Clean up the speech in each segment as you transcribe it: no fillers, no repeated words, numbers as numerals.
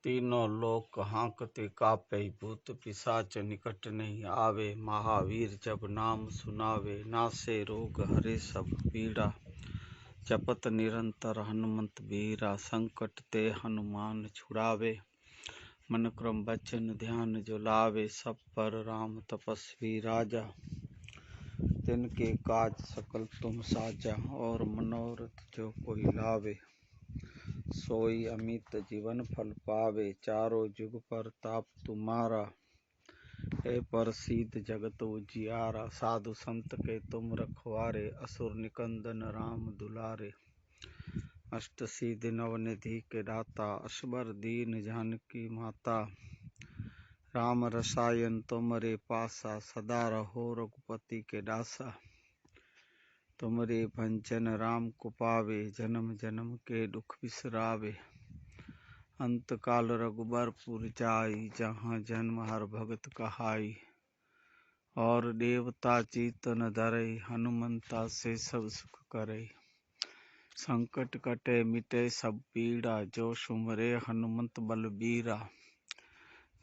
तीनों लोक हाँकते कापै, भूत पिशाच निकट नहीं आवे। महावीर जब नाम सुनावे, नासे रोग हरे सब पीड़ा। जपत निरंतर हनुमंत बीरा, संकट ते हनुमान छुड़ावे। मन क्रम बचन ध्यान जो लावे, सब पर राम तपस्वी राजा। तिनके काज सकल तुम साजा, और मनोरथ जो कोई लावे। सोई अमित जीवन फल पावे, चारों जुग पर ताप तुम्हारा। हे प्रसिद्ध जगत उजियारा, साधु संत के तुम रखवारे। असुर निकंदन राम दुलारे, अष्ट सिद्धि नव निधि के दाता। असबर दीन जानकी माता, राम रसायन तुमरे पासा। सदा रहो रघुपति के दासा, तुमरे भंजन राम को पावे। जन्म जन्म के दुख बिसरावे, अंत काल रघुबरपुर जाई। जहाँ जन्म हर भगत कहाई, और देवता चीतन धरई। हनुमंता से सब सुख करई, संकट कटे मिटे सब पीड़ा। जो सुमरे हनुमंत बलबीरा,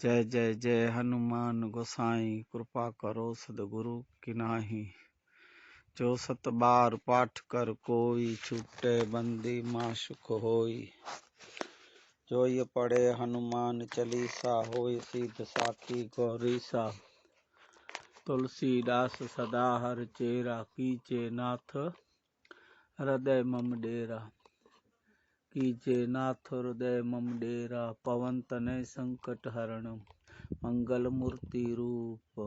जय जय जय हनुमान गोसाई। कृपा करो सद्गुरु की नाहि, जो सत बार पाठ कर कोई। छूटे बंदी मासुख होई, जो ये पढ़े हनुमान चालीसा। होय सिद्ध साखी गौरीसा, तुलसीदास सदा हर चेरा। कीजे नाथ हृदय मम डेरा, कीजे नाथ हृदय मम डेरा। पवन तनय संकट हरण, मंगल मूर्ति रूप।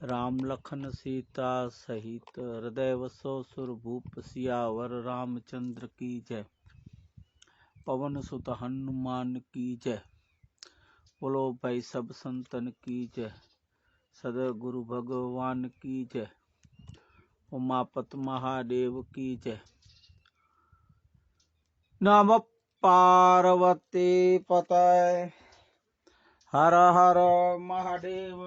राम लखन सीता सहित, हृदय वसो सुर भूप। सियावर रामचंद्र की जय, पवन सुत हनुमान की जय। बोलो भाई सब संतन की जय, सद्गुरु भगवान की जय। उमापत महादेव की जय। नमः पार्वती पतये, हर हर महादेव।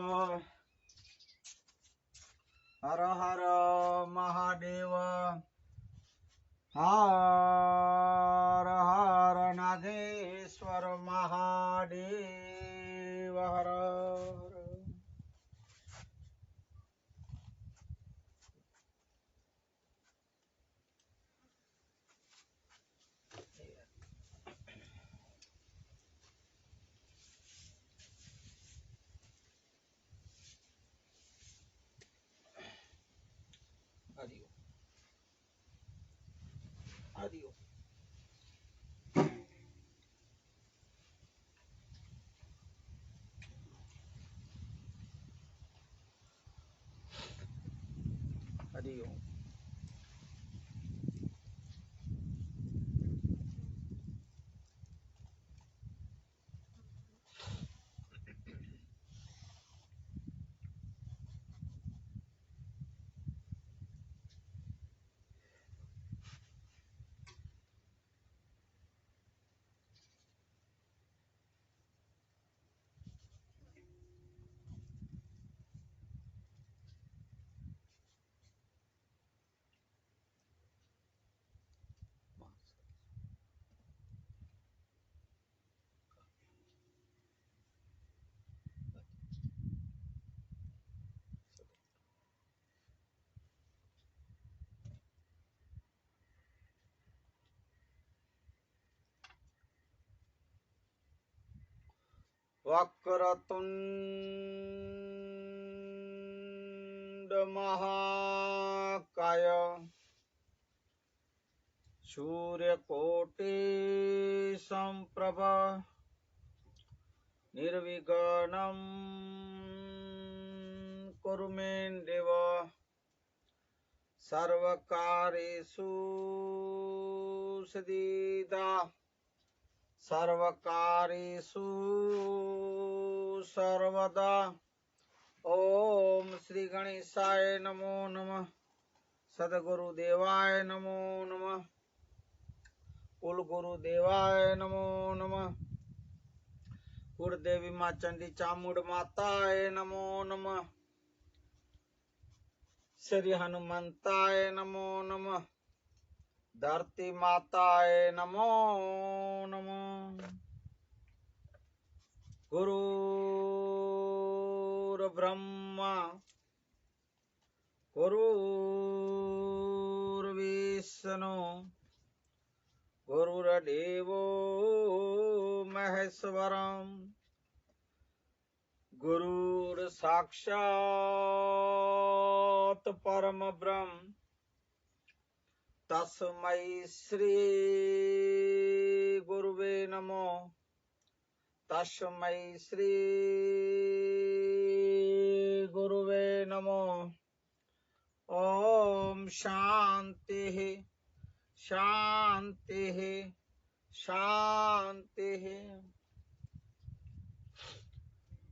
हर हर महादेव, हर हर नागेश्वर महादेव। हर हरिओम हरिओम। हरिओम। वक्रतुंड महाकाय, सूर्यकोटि संप्रभ। निर्विघ्नं कुरु मे देव, सर्वकार्येषु सिद्धिदा। सर्वकार्येषु सर्वदा। ओम श्री गणेशाय नमो नमः, सद्गुरुदेवाय नमो नमः, कुल गुरुदेवाय नमो नमः। कुलदेवी माँ चंडी चामुंड माताय नमो नमः। श्री हनुमंताय नमो नमः, धरती माताय नमो नमः। गुरुर्ब्रह्मा गुरुर्विष्णु गुरुर्देवो महेश्वरम गुरुर्साक्षात् परम ब्रह्म तस्मै श्री गुरुवे नमो तस्मै श्री गुरुवे नमो। ओम शांति शांति शांति।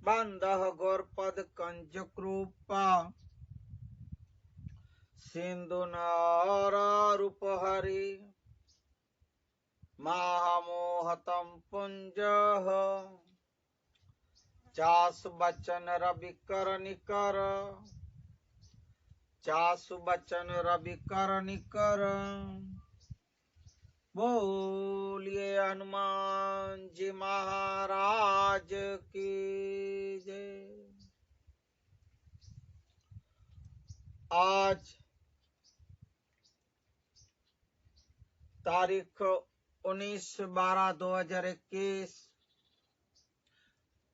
बंदः गौरपद कंजक्रूपा सिंधुनारूपहरि महामोहतं पुंजः चासु बचन रविकर निकर चासु बचन रविकर निकर। बोलिए हनुमान जी महाराज की जय। आज तारीख 19/12/2021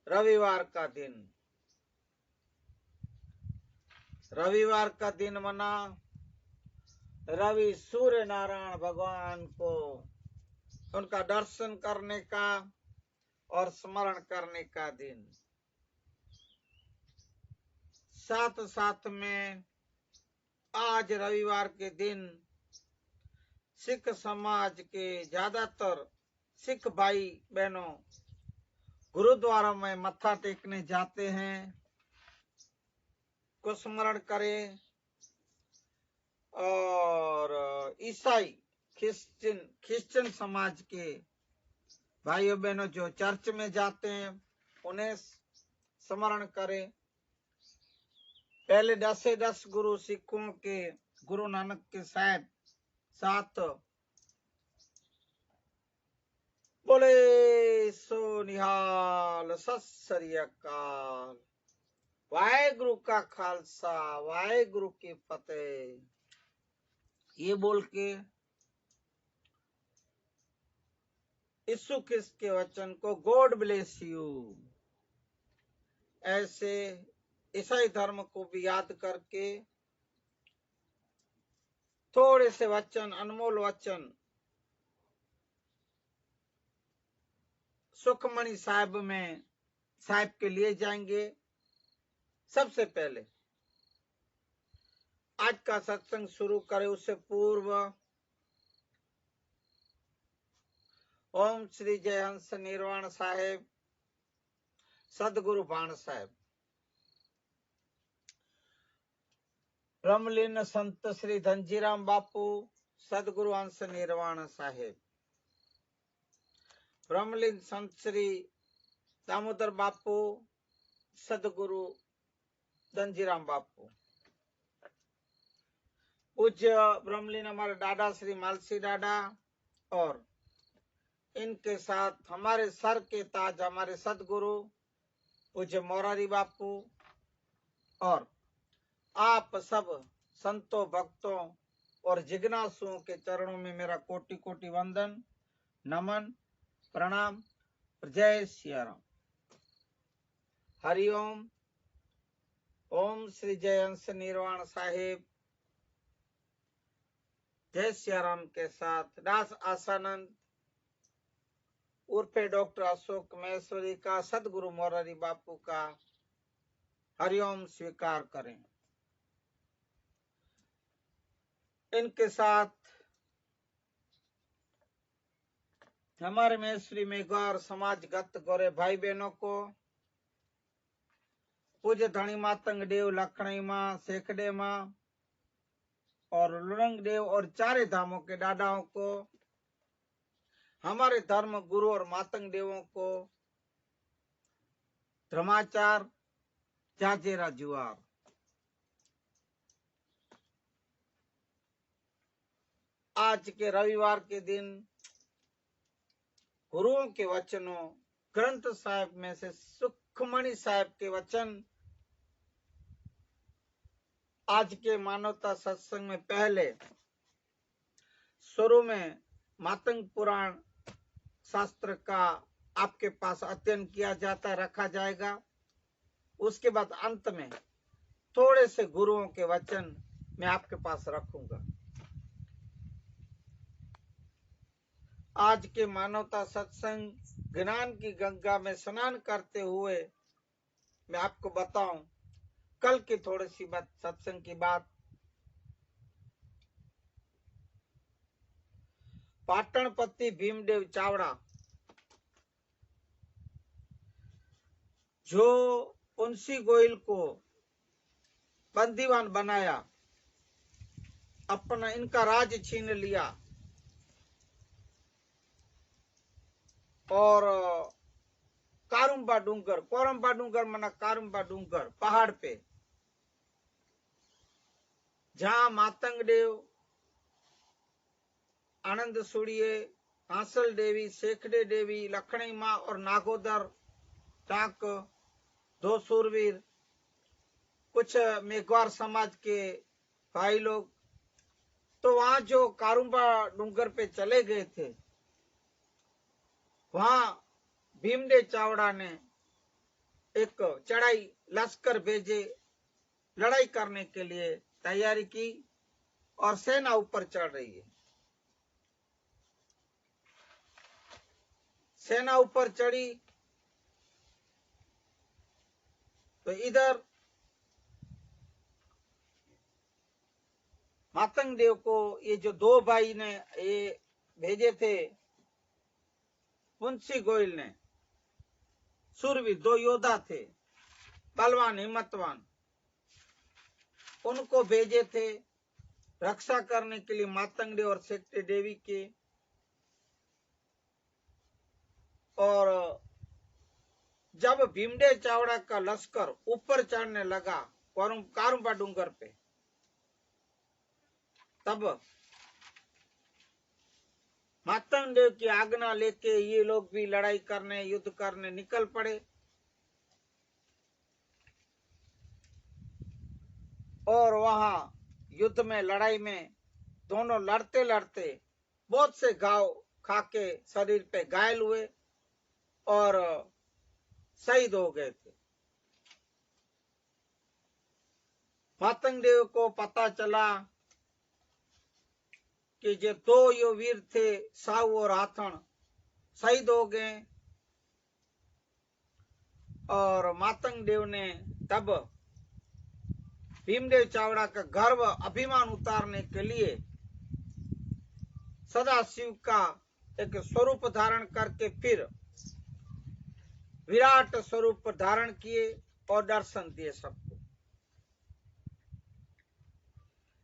रविवार का दिन। रविवार का दिन मना रवि सूर्य नारायण भगवान को उनका दर्शन करने का और स्मरण करने का दिन। साथ साथ में आज रविवार के दिन सिख समाज के ज्यादातर सिख भाई बहनों गुरुद्वारा में मत्था टेकने जाते हैं, को स्मरण करें। और ईसाई क्रिश्चियन समाज के भाइयों बहनों जो चर्च में जाते हैं उन्हें स्मरण करें। पहले 10 गुरु सिखों के गुरु नानक के साथ बोले सो निहाल सत श्री अकाल। वाहेगुरु का खालसा वाहेगुरु की फतेह। ये बोल के यीशु क्रिस्त के वचन को गॉड ब्लेस यू ऐसे ईसाई धर्म को भी याद करके थोड़े से वचन, अनमोल वचन सुखमणि साहिब के लिए जाएंगे। सबसे पहले आज का सत्संग शुरू करें उससे पूर्व ओम श्री जयहंस निर्वाण साहेब, सदगुरु भाण साहेब, ब्रह्मलीन संत श्री धनजीराम बापू, सदगुरु हंस निर्वाण साहेब, ब्रह्मलीन संत श्री दामोदर बापू, सदगुरु धनजीराम बापू, पूज्य ब्रह्मलीन हमारे दादा श्री मालसी दादा, और इनके साथ हमारे सर के ताज हमारे सदगुरु पूज्य मोरारी बापू, और आप सब संतों भक्तों और जिज्ञासुओं के चरणों में मेरा कोटि कोटि वंदन नमन प्रणाम। जय सिया राम। हरिओम। ओम श्री जयहंस निर्वाण साहेब जय सिया राम के साथ दास आसानंद उर्फे डॉक्टर अशोक महेश्वरी का, सदगुरु मोरारी बापू का हरिओम स्वीकार करें। इनके साथ हमारे महेश्वरी में गौर समाजगत गोरे भाई बहनों को पूज्य धनी मातंग देव, लखनई माँ, सेखडे माँ और लुरंग देव और चारे धामों के दादाओं को, हमारे धर्म गुरु और मातंग देवों को धर्माचार जाजेरा जुआर। आज के रविवार के दिन गुरुओं के वचनों ग्रंथ साहिब में से सुखमणि साहिब के वचन आज के मानवता सत्संग में पहले शुरू में मातंग पुराण शास्त्र का आपके पास अध्ययन किया जाता रखा जाएगा। उसके बाद अंत में थोड़े से गुरुओं के वचन मैं आपके पास रखूंगा। आज के मानवता सत्संग ज्ञान की गंगा में स्नान करते हुए मैं आपको बताऊं कल की थोड़ी सी बात, सत्संग की बात। पाटणपति भीमदेव चावड़ा जो पुंसी गोयल को बंदीवान बनाया, अपना इनका राज छीन लिया और कारुम्बा डूंगर मना कारुम्बा डूंगर पहाड़ पे जहां मातंग देव, आनंद सुड़िए, कांसल देवी, शेखड़े देवी, लखनी माँ और नागोदर टाक, दो सूरवीर, कुछ मेघवार समाज के भाई लोग, तो वहां जो कारुम्बा डूंगर पे चले गए थे, वहां भीमदेव चावड़ा ने एक चढ़ाई लश्कर भेजे, लड़ाई करने के लिए तैयारी की और सेना ऊपर चढ़ रही है। सेना ऊपर चढ़ी तो इधर मातंग देव को ये जो दो भाई ने ये भेजे थे, पुंसी गोयल ने, सूरवीर दो योद्धा थे, बलवान हिम्मतवान, उनको भेजे थे रक्षा करने के लिए मातंग देव और शेखड़े देवी के। और जब भीमदेव चावड़ा का लश्कर ऊपर चढ़ने लगा कारुम्बा डूंगर पे, तब मातंग देव की आज्ञा लेके ये लोग भी लड़ाई करने, युद्ध करने निकल पड़े। और वहां युद्ध में, लड़ाई में दोनों लड़ते लड़ते बहुत से घाव खाके शरीर पे घायल हुए और शहीद हो गए थे। मातंग देव को पता चला कि जो दो यो वीर थे, साहू और हाथन, शहीद हो गए। और मातंग देव ने तब भीमदेव चावड़ा का गर्व, अभिमान उतारने के लिए सदा शिव का एक स्वरूप धारण करके फिर विराट स्वरूप धारण किए और दर्शन दिए सबको।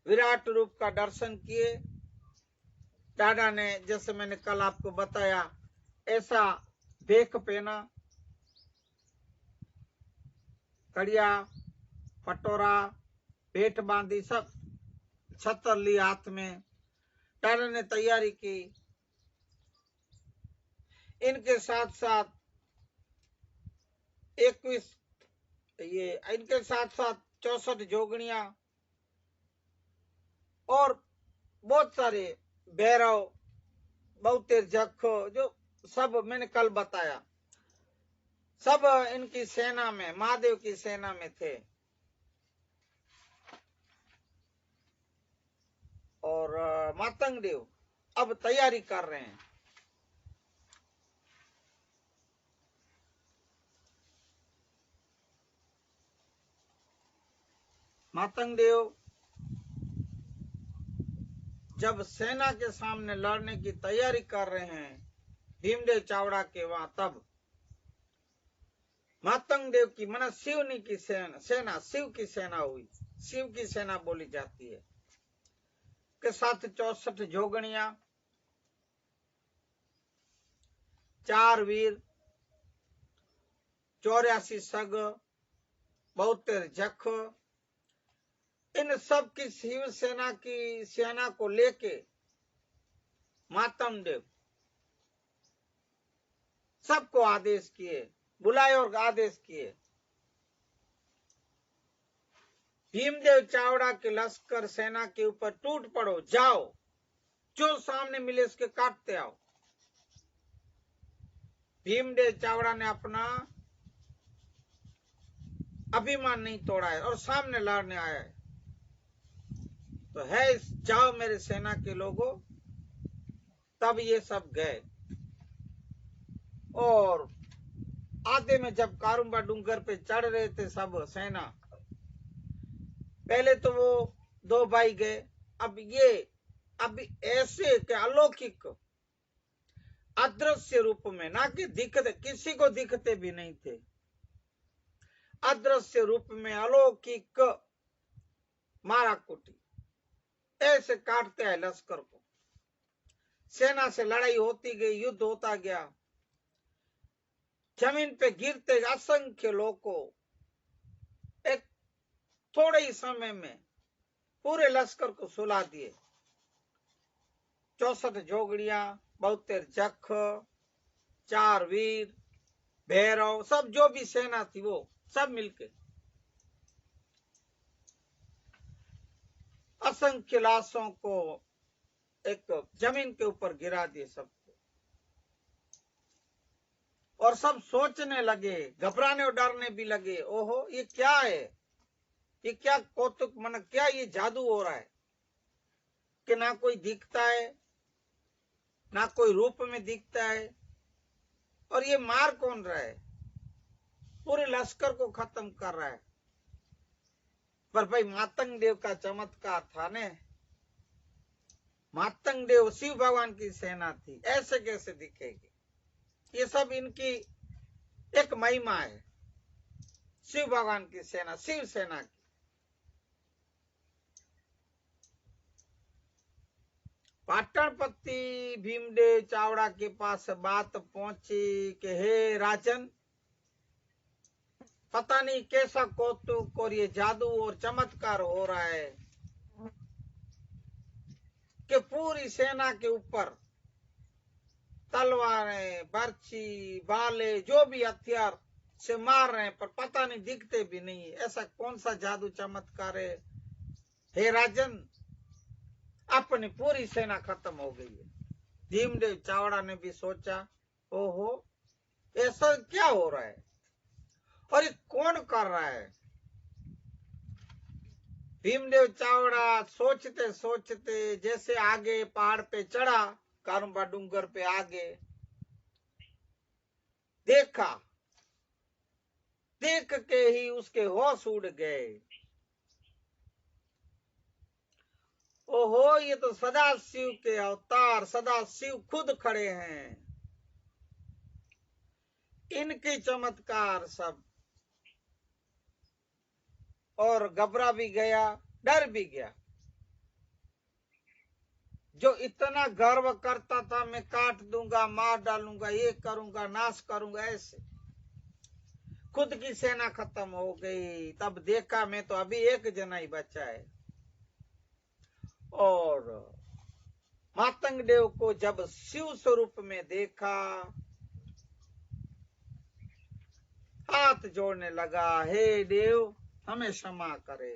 विराट रूप का दर्शन किए। दादा ने, जैसे मैंने कल आपको बताया, ऐसा देख पहना, कड़िया, पटोरा, पेट बांधी, सब छतर ली हाथ में। दादा ने तैयारी की। इनके साथ साथ 21 ये इनके साथ साथ 64 जोगनिया और बहुत सारे भैरव, बहुतेर जख, जो सब मैंने कल बताया, सब इनकी सेना में, महादेव की सेना में थे। और मातंग देव अब तैयारी कर रहे हैं। मातंग देव जब सेना के सामने लड़ने की तैयारी कर रहे हैं भीमदेव चावड़ा के वहां, तब मातंग देव की मना शिवनी की सेना शिव की सेना हुई। शिव की सेना बोली जाती है, के साथ 64 जोगनिया, 4 वीर, 84 सग, बहुतेर जख, इन सब की शिव सेना की सेना को लेके मातंग देव सबको आदेश किए, बुलाए और आदेश किए, भीमदेव चावड़ा के लश्कर सेना के ऊपर टूट पड़ो, जाओ, जो सामने मिले उसके काटते आओ। भीमदेव चावड़ा ने अपना अभिमान नहीं तोड़ा है और सामने लड़ने आया है। तो है, जाओ मेरे सेना के लोगों। तब ये सब गए और आधे में जब कारुम्बा डूंगर पे चढ़ रहे थे सब सेना, पहले तो वो दो भाई गए। अब ऐसे के अलौकिक अदृश्य रूप में, ना कि दिखते, किसी को दिखते भी नहीं थे, अदृश्य रूप में अलौकिक मारा कुटी ऐसे काटते हैं लश्कर को। सेना से लड़ाई होती गई, युद्ध होता गया, जमीन पे गिरते असंख्य लोगों, एक थोड़े ही समय में पूरे लश्कर को सुला दिए। 64 जोगड़ियां, 72 जख, 4 वीर, भैरव, सब जो भी सेना थी वो सब मिलके असंख्य लाशों को एक जमीन के ऊपर गिरा दिए सबको। और सब सोचने लगे, घबराने और डरने भी लगे, ओहो ये क्या है, ये क्या कौतुक, मन क्या ये जादू हो रहा है कि ना कोई दिखता है, ना कोई रूप में दिखता है, और ये मार कौन रहा है, पूरे लश्कर को खत्म कर रहा है। पर भाई मातंग देव का चमत्कार था ने, मातंग देव शिव भगवान की सेना थी, ऐसे कैसे दिखेगी। ये सब इनकी एक महिमा है, शिव भगवान की सेना, शिव सेना की। पाटनपति भीमदेव चावड़ा के पास बात पहुंची कि हे राजन, पता नहीं कैसा कौतुक और ये जादू और चमत्कार हो रहा है कि पूरी सेना के ऊपर तलवारें, बर्छी, भाले, जो भी हथियार से मार रहे हैं, पर पता नहीं दिखते भी नहीं। ऐसा कौन सा जादू चमत्कार है हे राजन, अपनी पूरी सेना खत्म हो गई है। भीमदेव चावड़ा ने भी सोचा, ओहो ऐसा क्या हो रहा है और ये कौन कर रहा है। भीमदेव चावड़ा सोचते सोचते जैसे आगे पहाड़ पे चढ़ा, कारुम्बा डूंगर पे आगे देखा, देख के ही उसके होश उड़ गए। ओहो ये तो सदा शिव के अवतार, सदा शिव खुद खड़े हैं, इनके चमत्कार सब। और घबरा भी गया, डर भी गया। जो इतना गर्व करता था, मैं काट दूंगा, मार डालूंगा, ये करूंगा, नाश करूंगा, ऐसे खुद की सेना खत्म हो गई। तब देखा मैं तो अभी एक जना ही बचा है। और मातंग देव को जब शिव स्वरूप में देखा, हाथ जोड़ने लगा, हे देव हमें क्षमा करे,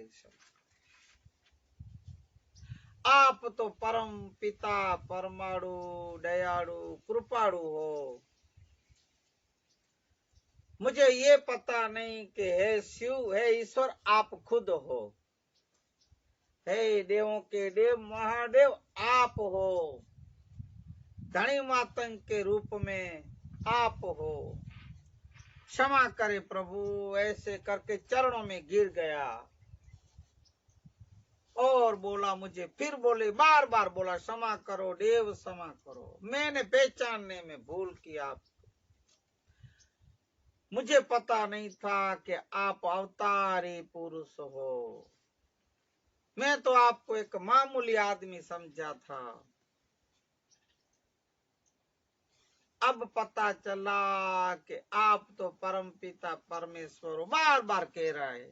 आप तो परम पिता, परमाणु, दयालु, कृपाणु हो। मुझे ये पता नहीं कि हे शिव, हे ईश्वर आप खुद हो, हे देवों के देव महादेव आप हो, धनी मातंग के रूप में आप हो, क्षमा करे प्रभु। ऐसे करके चरणों में गिर गया और बोला, मुझे फिर बोले, बार बार बोला, क्षमा करो देव, क्षमा करो, मैंने पहचानने में भूल की आपको, मुझे पता नहीं था कि आप अवतारी पुरुष हो, मैं तो आपको एक मामूली आदमी समझा था, अब पता चला कि आप तो परम पिता परमेश्वर हो। बार बार कह रहा है,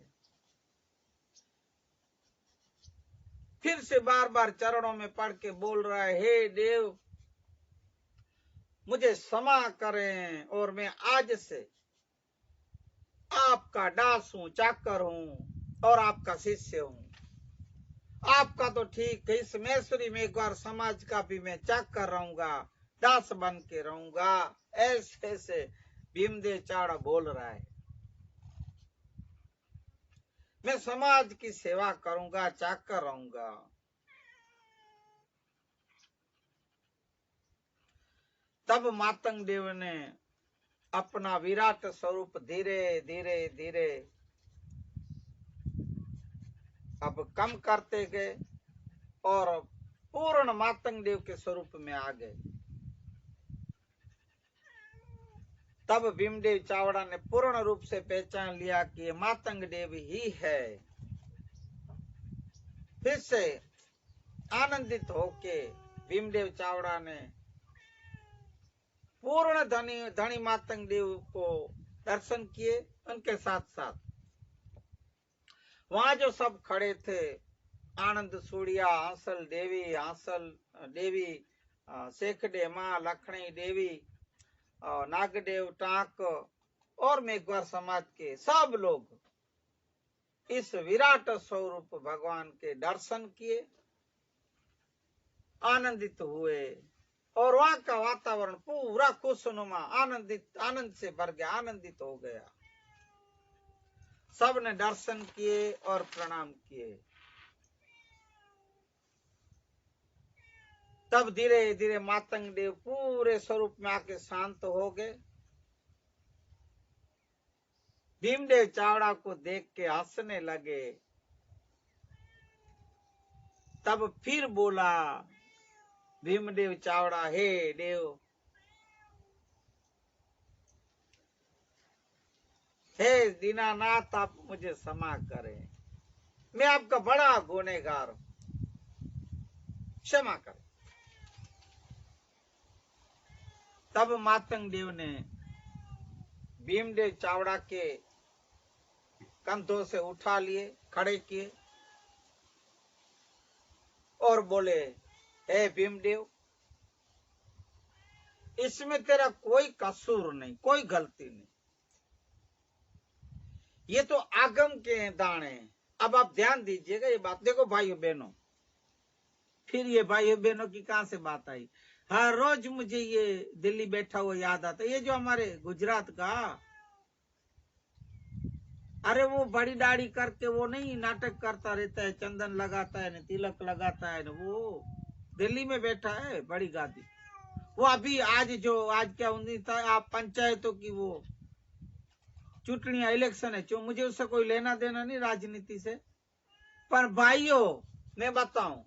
फिर से बार बार चरणों में पढ़ के बोल रहा है, हे देव मुझे क्षमा करें और मैं आज से आपका दास हूं, चाकर हूं, और आपका शिष्य हूं। आपका तो ठीक है, इस मैसूरी में एक बार समाज का भी मैं चाकर रहूंगा, दास बन के रहूंगा, ऐसे ऐसे भीमदेव चावड़ा बोल रहा है। मैं समाज की सेवा करूंगा, चाकर रहूंगा। तब मातंग देव ने अपना विराट स्वरूप धीरे धीरे धीरे अब कम करते गए और पूर्ण मातंग देव के स्वरूप में आ गए। तब भीमदेव चावड़ा ने पूर्ण रूप से पहचान लिया कि ये मातंग देव ही है। फिर से आनंदित होके भीमदेव चावड़ा ने पूर्ण धनी मातंग देव को दर्शन किए। उनके साथ साथ वहां जो सब खड़े थे, आनंद सूड़िया, हांसल देवी, शेखडे माँ, लखनी देवी, नागदेव टाक और मेघवर समाज के सब लोग इस विराट स्वरूप भगवान के दर्शन किए, आनंदित हुए और वहां का वातावरण पूरा खुशनुमा आनंद से भर गया, आनंदित हो गया। सब ने दर्शन किए और प्रणाम किए। तब धीरे धीरे मातंग देव पूरे स्वरूप में आके शांत हो गए। भीमदेव चावड़ा को देख के हंसने लगे। तब फिर बोला भीमदेव चावड़ा, हे देव, हे दीनानाथ, आप मुझे क्षमा करें, मैं आपका बड़ा गुनहगार हूं, क्षमा करें। तब मातंग देव ने भीमदेव चावड़ा के कंधों से उठा लिए, खड़े किए और बोले, हे भीमदेव, इसमें तेरा कोई कसूर नहीं, कोई गलती नहीं, ये तो आगम के दाने हैं। अब आप ध्यान दीजिएगा ये बात। देखो भाइयों बहनों, फिर ये भाइयों बहनों की कहां से बात आई। हर रोज मुझे ये दिल्ली बैठा हुआ याद आता है, ये जो हमारे गुजरात का, अरे वो बड़ी दाढ़ी करके वो नहीं नाटक करता रहता है, चंदन लगाता है, तिलक लगाता है, वो दिल्ली में बैठा है बड़ी गादी। वो अभी आज क्या था, आप पंचायतों की वो चुटनिया इलेक्शन है, जो मुझे उससे कोई लेना देना नहीं राजनीति से। पर भाइयों मैं बताऊं,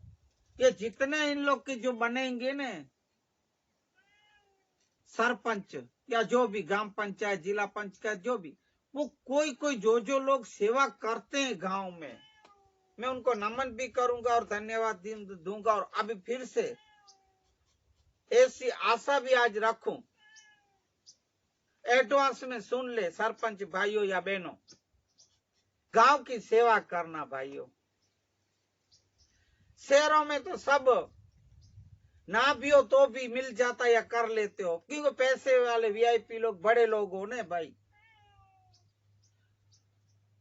ये जितने इन लोग के जो बनेंगे न सरपंच या जो भी ग्राम पंचायत, जिला पंचायत, जो भी, वो कोई जो लोग सेवा करते हैं गांव में, मैं उनको नमन भी करूंगा और धन्यवाद दूंगा। और अभी फिर से ऐसी आशा भी आज रखूं, एडवांस में सुन ले सरपंच भाइयों या बहनों, गांव की सेवा करना भाइयों। शहरों में तो सब ना भी हो तो भी मिल जाता या कर लेते हो, क्योंकि पैसे वाले वीआईपी लोग, बड़े लोग हो ने भाई।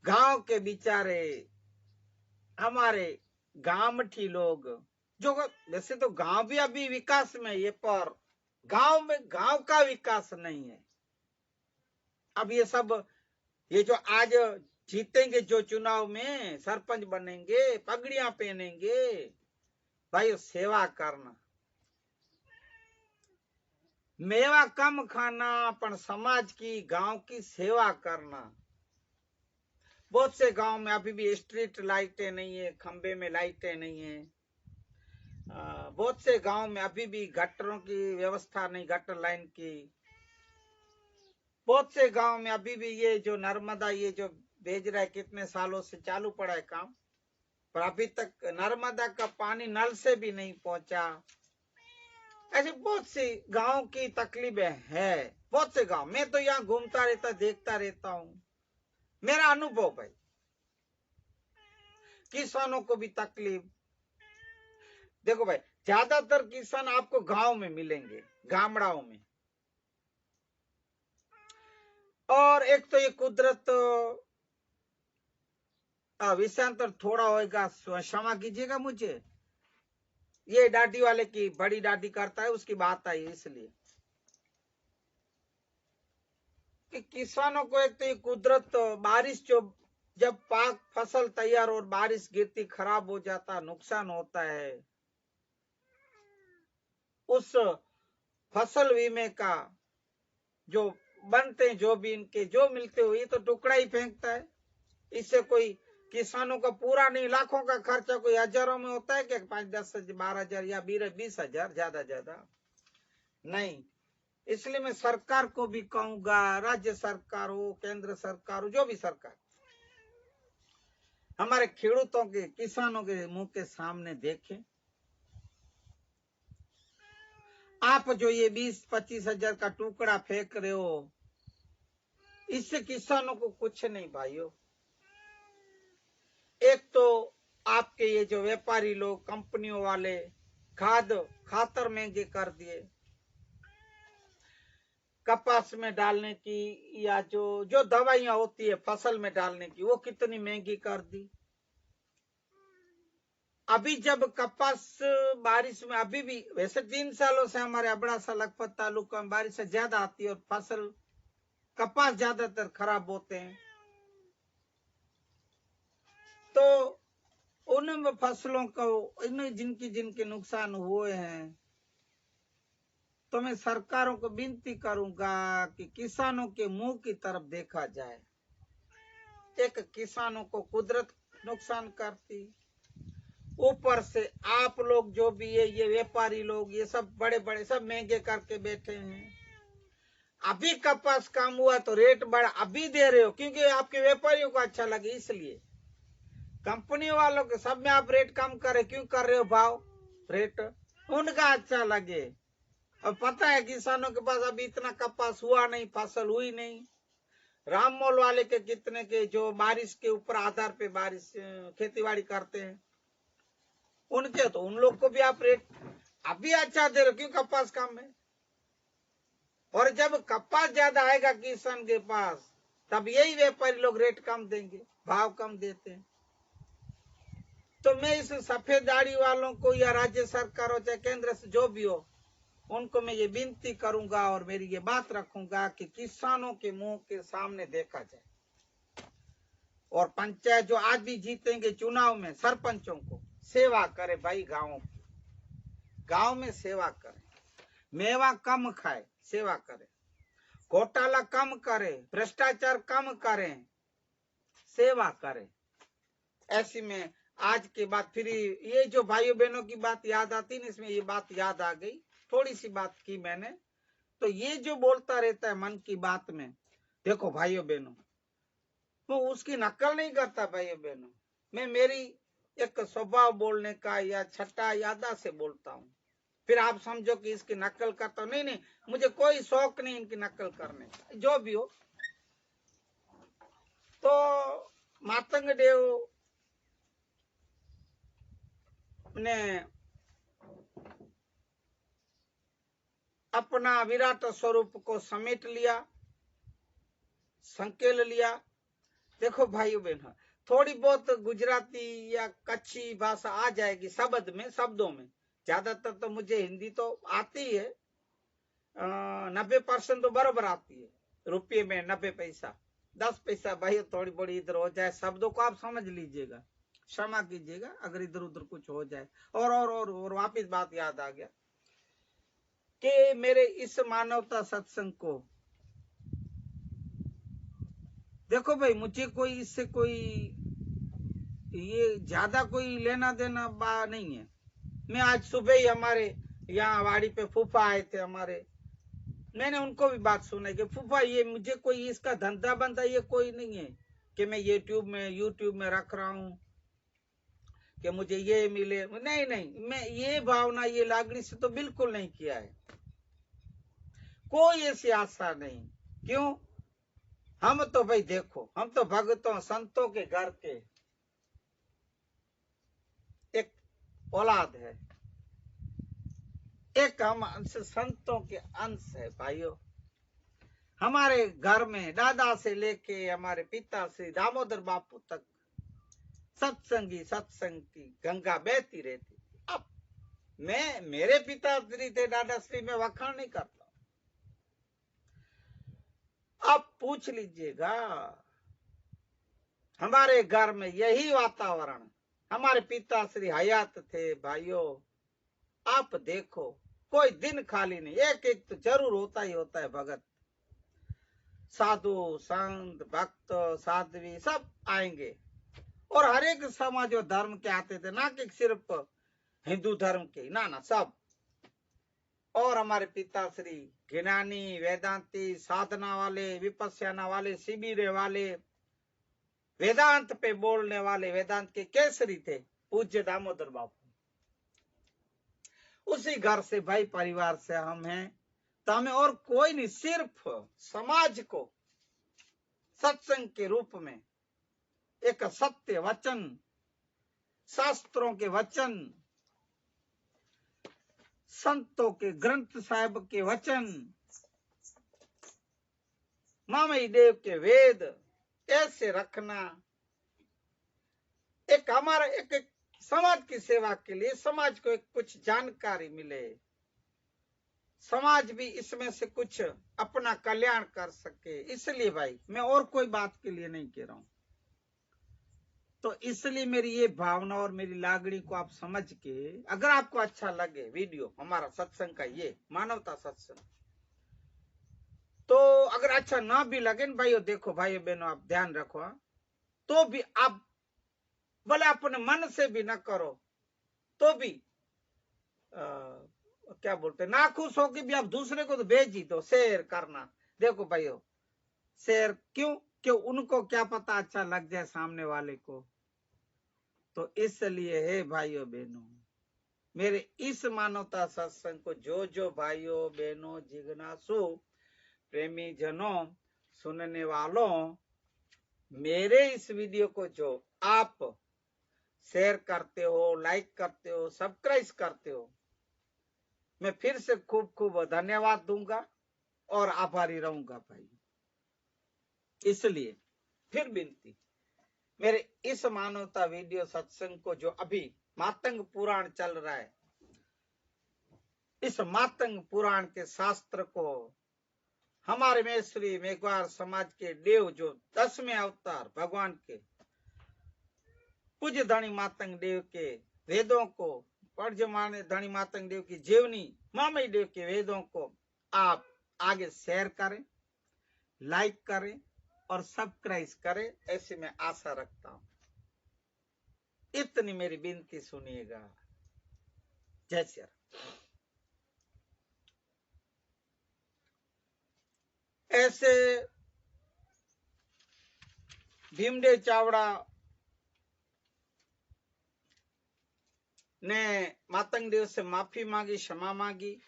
गांव के बेचारे हमारे गांवठी लोग, जो वैसे तो गांव भी अभी विकास में है, पर गांव में गांव का विकास नहीं है। अब ये सब, ये जो आज जीतेंगे जो चुनाव में सरपंच बनेंगे, पगड़ियां पहनेंगे, भाई सेवा करना, मेवा कम खाना, पर समाज की गांव की सेवा करना। बहुत से गांव में अभी भी स्ट्रीट लाइटें नहीं है, खंबे में लाइटें नहीं है। बहुत से गांव में अभी भी गटरों की व्यवस्था नहीं, गटर लाइन की। बहुत से गांव में अभी भी ये जो नर्मदा ये जो भेज रहा है, कितने सालों से चालू पड़ा है काम, पर अभी तक नर्मदा का पानी नल से भी नहीं पहुंचा। ऐसी बहुत सी गांव की तकलीफें है, बहुत से गांव। मैं तो यहाँ घूमता रहता, देखता रहता हूँ, मेरा अनुभव भाई। किसानों को भी तकलीफ। देखो भाई, ज्यादातर किसान आपको गांव में मिलेंगे, गामड़ाओं में। और एक तो ये कुदरत विषयांतर थोड़ा होएगा, क्षमा कीजिएगा मुझे। ये दाढ़ी वाले की बड़ी दाढ़ी करता है, उसकी बात आई इसलिए कि किसानों को एक तो ये कुदरत, बारिश जो जब पाक फसल तैयार और बारिश गिरती खराब हो जाता, नुकसान होता है, उस फसल बीमे का जो बनते, जो भी इनके जो मिलते हुए, तो टुकड़ा ही फेंकता है। इससे कोई किसानों का पूरा नहीं, लाखों का खर्चा कोई हजारों में होता है क्या? 5, 10, 12,000 या 20,000 ज्यादा नहीं। इसलिए मैं सरकार को भी कहूंगा, राज्य सरकार हो, केंद्र सरकार हो, जो भी सरकार, हमारे खेडूतों के, किसानों के मुंह के सामने देखें। आप जो ये 20-25 हजार का टुकड़ा फेंक रहे हो, इससे किसानों को कुछ नहीं भाइयों। एक तो आपके ये जो व्यापारी लोग, कंपनियों वाले खातर महंगे कर दिए, कपास में डालने की या जो दवाइयां होती है फसल में डालने की, वो कितनी महंगी कर दी। अभी जब कपास बारिश में, अभी भी वैसे 3 सालों से हमारे अबड़ासा लखपत तालुका में बारिश ज्यादा आती है और फसल कपास ज्यादातर खराब होते हैं, तो उन फसलों को जिनके नुकसान हुए हैं, तो मैं सरकारों को विनती करूंगा कि किसानों के मुंह की तरफ देखा जाए। एक किसानों को कुदरत नुकसान करती, ऊपर से आप लोग जो भी है, ये व्यापारी लोग, ये सब बड़े बड़े सब महंगे करके बैठे हैं। अभी कपास काम हुआ तो रेट बढ़ा, अभी दे रहे हो क्योंकि आपके व्यापारियों को अच्छा लगे, इसलिए कंपनी वालों के सब में आप रेट कम करे, क्यों कर रहे हो? भाव रेट उनका अच्छा लगे। और पता है किसानों के पास अभी इतना कपास हुआ नहीं, फसल हुई नहीं। राममोल वाले के कितने के जो बारिश के ऊपर आधार पे बारिश खेतीबाड़ी करते हैं, उनके तो उन लोग को भी आप रेट अभी अच्छा दे रहे हो, क्यों? कपास कम है। और जब कपास ज्यादा आएगा किसान के पास, तब यही व्यापारी लोग रेट कम देंगे, भाव कम देते हैं। तो मैं इस सफेद दाढ़ी वालों को या राज्य सरकार हो चाहे केंद्र से जो भी हो, उनको मैं ये विनती करूंगा और मेरी ये बात रखूंगा कि किसानों के मुंह के सामने देखा जाए। और पंचायत जो आज भी जीतेंगे चुनाव में, सरपंचों को सेवा करे भाई, गांव में सेवा करे, मेवा कम खाए, सेवा करे, घोटाला कम करे, भ्रष्टाचार कम करें, सेवा करे। ऐसी में आज के बाद फिर ये जो भाइयों बहनों की बात याद आती है, इसमें ये बात याद आ गई, थोड़ी सी बात की मैंने। तो ये जो बोलता रहता है मन की बात में, देखो भाइयों बहनों, वो उसकी नकल नहीं करता भाइयों बहनों, मैं मेरी एक स्वभाव बोलने का या छठा यादा से बोलता हूँ। फिर आप समझो कि इसकी नकल करता हूँ, नहीं, मुझे कोई शौक नहीं इनकी नकल करने का, जो भी हो। तो मातंग देव ने अपना विराट स्वरूप को समेट लिया, संकेल लिया। देखो भाइयों बहनों, थोड़ी बहुत गुजराती या कच्छी भाषा आ जाएगी शब्दों में। ज्यादातर तो मुझे हिंदी तो आती है, 90% तो बराबर आती है। रुपये में 90 पैसा, 10 पैसा भाई थोड़ी बड़ी इधर हो जाए, शब्दों को आप समझ लीजिएगा, क्षमा कीजिएगा अगर इधर उधर कुछ हो जाए। और वापिस बात याद आ गया कि मेरे इस मानवता सत्संग को, देखो भाई, मुझे कोई इससे कोई ये ज्यादा कोई लेना देना नहीं है। मैं आज सुबह ही हमारे यहाँ वाड़ी पे फूफा आए थे हमारे, मैंने उनको भी बात सुनाई कि फूफा ये मुझे कोई इसका धंधा बंधा ये कोई नहीं है कि मैं यूट्यूब में रख रहा हूँ कि मुझे ये मिले, नहीं, मैं ये भावना ये लागणी से तो बिल्कुल नहीं किया है, कोई ऐसी आशा नहीं। क्यों? हम तो भाई देखो, हम तो भक्तों संतों के घर के एक औलाद है, एक हम संतों के अंश है भाइयों। हमारे घर में दादा से लेके हमारे पिता से दामोदर बापू तक सत्संग की गंगा बहती रहती। अब मेरे पिताश्री थे दादाश्री, में वखाण नहीं करता। आप पूछ लीजिएगा, हमारे घर में यही वातावरण, हमारे पिताश्री हयात थे भाइयों। आप देखो कोई दिन खाली नहीं, एक एक तो जरूर होता ही होता है भगत, साधु संत भक्त साध्वी सब आएंगे। और हर एक समाज और धर्म के आते थे, ना कि सिर्फ हिंदू धर्म के, ना सब। और हमारे पिताश्री ज्ञानी वेदांती साधना वाले विपस्यना वाले शिविर वाले वेदांत पे बोलने वाले वेदांत के केसरी थे पूज्य दामोदर बापू। उसी घर से भाई परिवार से हम हैं, तो हमें और कोई नहीं, सिर्फ समाज को सत्संग के रूप में एक सत्य वचन, शास्त्रों के वचन, संतों के ग्रंथ साहिब के वचन, मामई देव के वेद ऐसे रखना, एक हमारा एक समाज की सेवा के लिए, समाज को एक कुछ जानकारी मिले, समाज भी इसमें से कुछ अपना कल्याण कर सके। इसलिए भाई मैं और कोई बात के लिए नहीं कह रहा हूं। तो इसलिए मेरी ये भावना और मेरी लागणी को आप समझ के, अगर आपको अच्छा लगे वीडियो हमारा सत्संग का, ये मानवता सत्संग, तो अगर अच्छा ना भी लगे न भाइयों, देखो भाइयों बहनों आप ध्यान रखो, तो भी आप भले अपने मन से भी ना करो तो भी क्या बोलते ना खुश हो कि भी आप दूसरे को तो भेज ही दो, शेयर करना। देखो भाइयों शेयर क्यों उनको क्या पता अच्छा लग जाए सामने वाले को। तो इसलिए है भाइयों बहनों, मेरे इस मानवता सत्संग को जो भाइयों बहनों जिज्ञासु प्रेमी जनों सुनने वालों, मेरे इस वीडियो को जो आप शेयर करते हो, लाइक करते हो, सब्सक्राइब करते हो, मैं फिर से खूब खूब धन्यवाद दूंगा और आभारी रहूंगा भाई। इसलिए फिर विनती, मेरे इस मानवता वीडियो सत्संग को जो अभी मातंग पुराण चल रहा है, इस मातंग पुराण के शास्त्र को हमारे मेश्री मेघवार समाज के देव जो 10वें अवतार भगवान के पूज्य धनी मातंग देव के वेदों को, परजमाने धनी मातंग देव की जीवनी मामई देव के वेदों को आप आगे शेयर करें, लाइक करें और सब्सक्राइब करें, ऐसी मैं आशा रखता हूं। इतनी मेरी विनती सुनिएगा। जय श्री राम। ऐसे भीमदेव चावड़ा ने मातंग देव से माफी मांगी, क्षमा मांगी।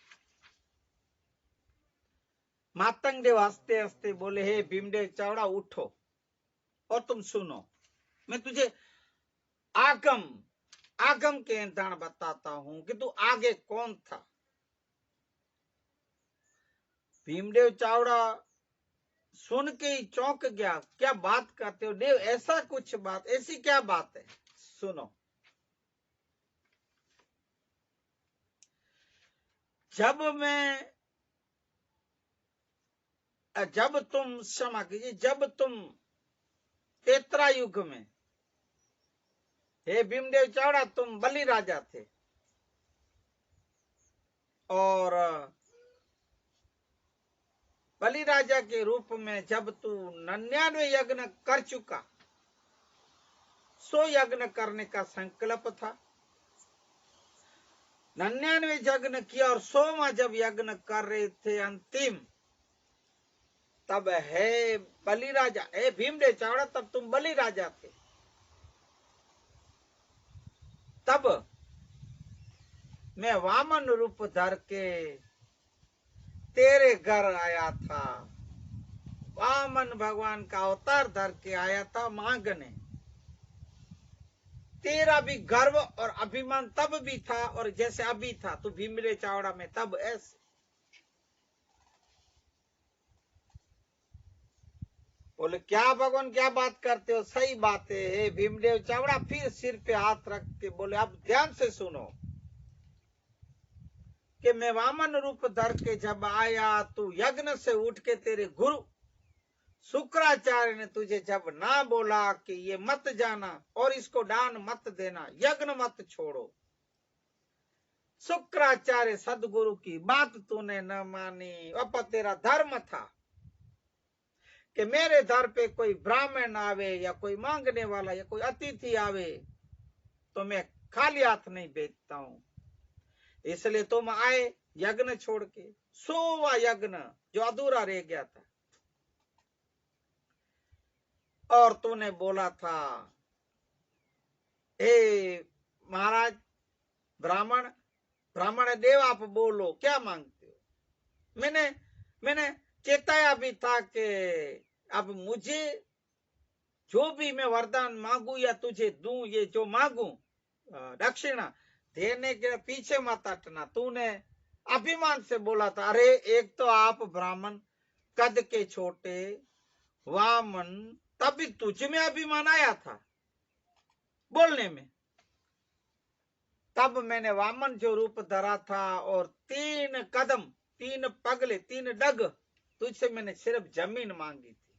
मातंग देव हंसते हंसते बोले, हे भीमदेव चावड़ा उठो और तुम सुनो, मैं तुझे आगम के इंसान बताता हूं कि तू आगे कौन था। भीमदेव चावड़ा सुन के ही चौंक गया, क्या बात करते हो देव, ऐसा कुछ बात, ऐसी क्या बात है, सुनो। जब तुम क्षमा कीजिए, जब तुम तेत्रा युग में, हे भीमदेव चावड़ा तुम बलि राजा थे और बलि राजा के रूप में जब तू 99 यज्ञ कर चुका, 100 यज्ञ करने का संकल्प था, 99 यज्ञ किया और 100वां जब यज्ञ कर रहे थे अंतिम, तब है बलि राजा, हे भीमदेव चावड़ा तब तुम बलि राजा थे, तब मैं वामन रूप धर के तेरे घर आया था, वामन भगवान का अवतार धर के आया था मांगने। तेरा भी गर्व और अभिमान तब भी था और जैसे अभी था, तू भीमदेव चावड़ा में तब ऐसे बोले क्या भगवान क्या बात करते हो, सही बात है। हे भीमदेव चावड़ा फिर सिर पे हाथ रख के बोले अब ध्यान से सुनो कि मैं वामन रूप धर के जब आया तू यज्ञ से उठ के तेरे गुरु शुक्राचार्य ने तुझे जब ना बोला कि ये मत जाना और इसको दान मत देना, यज्ञ मत छोड़ो, शुक्राचार्य सदगुरु की बात तूने न मानी। अब तेरा धर्म था कि मेरे दर पे कोई ब्राह्मण आवे या कोई मांगने वाला या कोई अतिथि आवे तो मैं खाली हाथ नहीं भेजता हूं, इसलिए तुम आए यज्ञ छोड़ के, 100वां यज्ञ जो अधूरा रह गया था। और तूने बोला था हे महाराज ब्राह्मण देव आप बोलो क्या मांगते हो। मैंने चेताया भी था कि अब मुझे जो भी मैं वरदान मांगू या तुझे दूं, ये जो मांगू दक्षिणा देने के पीछे मत हटना। तूने अभिमान से बोला था, अरे एक तो आप ब्राह्मण कद के छोटे वामन, तभी तुझ में अभिमान आया था बोलने में। तब मैंने वामन जो रूप धरा था और 3 कदम 3 पगले 3 डग तुझसे मैंने सिर्फ जमीन मांगी थी।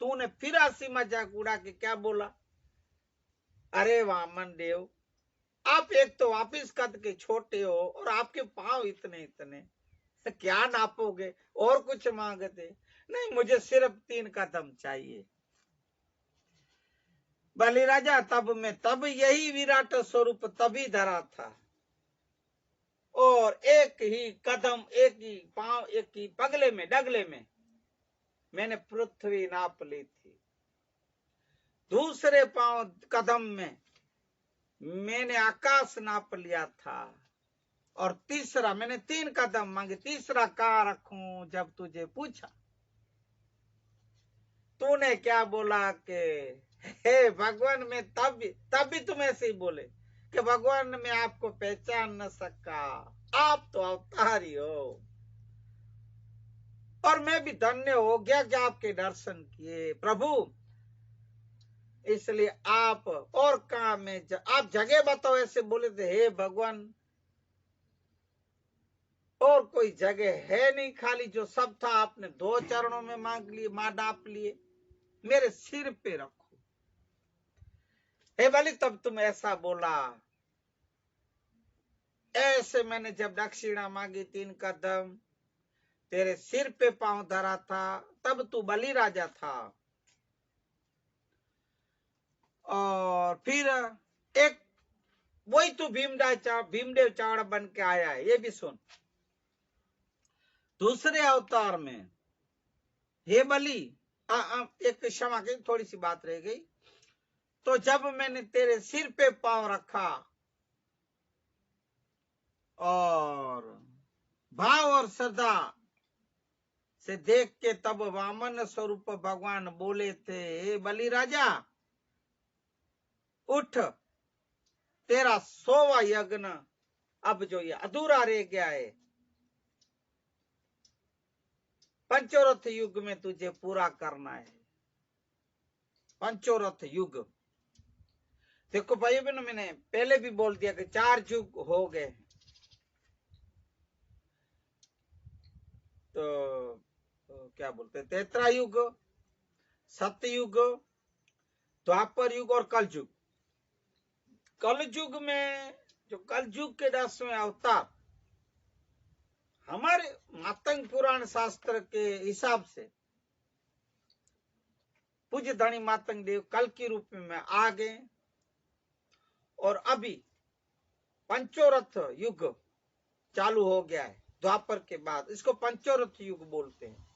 तूने फिर हंसी मजाक उड़ा के क्या बोला, अरे वामन देव आप एक तो वापिस कद के छोटे हो और आपके पांव इतने इतने, क्या नापोगे, और कुछ मांगते नहीं, मुझे सिर्फ 3 कदम चाहिए। बलिराजा तब यही विराट स्वरूप तभी धरा था और एक ही कदम एक ही पांव एक ही पगले में डगले में मैंने पृथ्वी नाप ली थी। दूसरे पांव कदम में मैंने आकाश नाप लिया था और तीसरा मैंने 3 कदम मांगे, तीसरा कहाँ रखूं जब तुझे पूछा। तूने क्या बोला कि हे भगवान मैं तब भी तुम ऐसे ही बोले कि भगवान मैं आपको पहचान न सका, आप तो अवतार ही हो और मैं भी धन्य हो गया कि आपके दर्शन किए प्रभु, इसलिए आप और कहा में आप जगह बताओ, ऐसे बोले थे। हे भगवान और कोई जगह है नहीं, खाली जो सब था आपने 2 चरणों में मांग लिए, मां डाप लिए, मेरे सिर पे रखो। हे बलि तब तुम ऐसा बोला, ऐसे मैंने जब दक्षिणा मांगी 3 कदम तेरे सिर पे पांव धरा था, तब तू बलि राजा था। और फिर एक वही तू भीमदेव चावड़ा बन के आया है, ये भी सुन। दूसरे अवतार में हे बलि एक क्षमा की थोड़ी सी बात रह गई, तो जब मैंने तेरे सिर पे पांव रखा और भाव और श्रद्धा से देख के तब वामन स्वरूप भगवान बोले थे, हे बलि राजा उठ, तेरा 100वां यज्ञ अब जो ये अधूरा रह गया है, पंचोरथ युग में तुझे पूरा करना है। पंचोरथ युग देखो भाई बहनों, मैंने पहले भी बोल दिया कि 4 युग हो गए, तो क्या बोलते हैं, त्रेता युग, सतयुग, द्वापर युग और कलयुग। कलयुग में जो कलयुग के 10वें अवतार हमारे मातंग पुराण शास्त्र के हिसाब से पूज्य धनी मातंग देव कल के रूप में आ गए और अभी पंचोरथ युग चालू हो गया है। द्वापर के बाद इसको पंचोरथ युग बोलते हैं।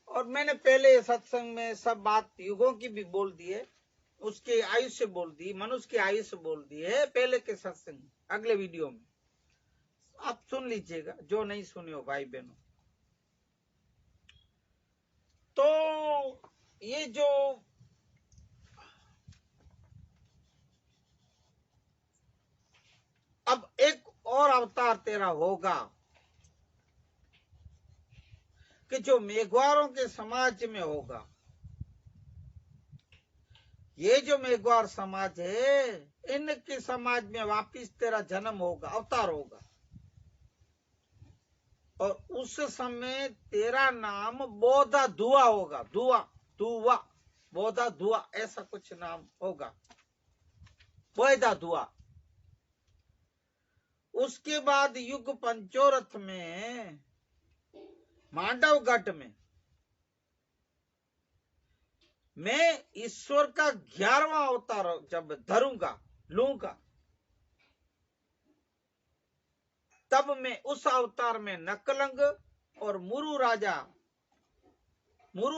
और मैंने पहले सत्संग में सब बात युगों की भी बोल दी है, उसके आयुष्य बोल दी, मनुष्य की आयुष्य बोल दी है पहले के सत्संग, अगले वीडियो में आप सुन लीजिएगा जो नहीं सुने हो भाई बहनों। तो ये जो अब एक और अवतार तेरा होगा कि जो मेघवारों के समाज में होगा, ये जो मेघवार समाज है, इनके समाज में वापिस तेरा जन्म होगा, अवतार होगा, और उस समय तेरा नाम बोधा दुआ होगा। दुआ दुआ बोधा दुआ ऐसा कुछ नाम होगा, बोधा दुआ। उसके बाद युग पंचोरथ में मांडवगढ़ में मैं ईश्वर का 11वां अवतार जब धरूंगा, लूंगा, तब मैं उस अवतार में नकलंग और मुरु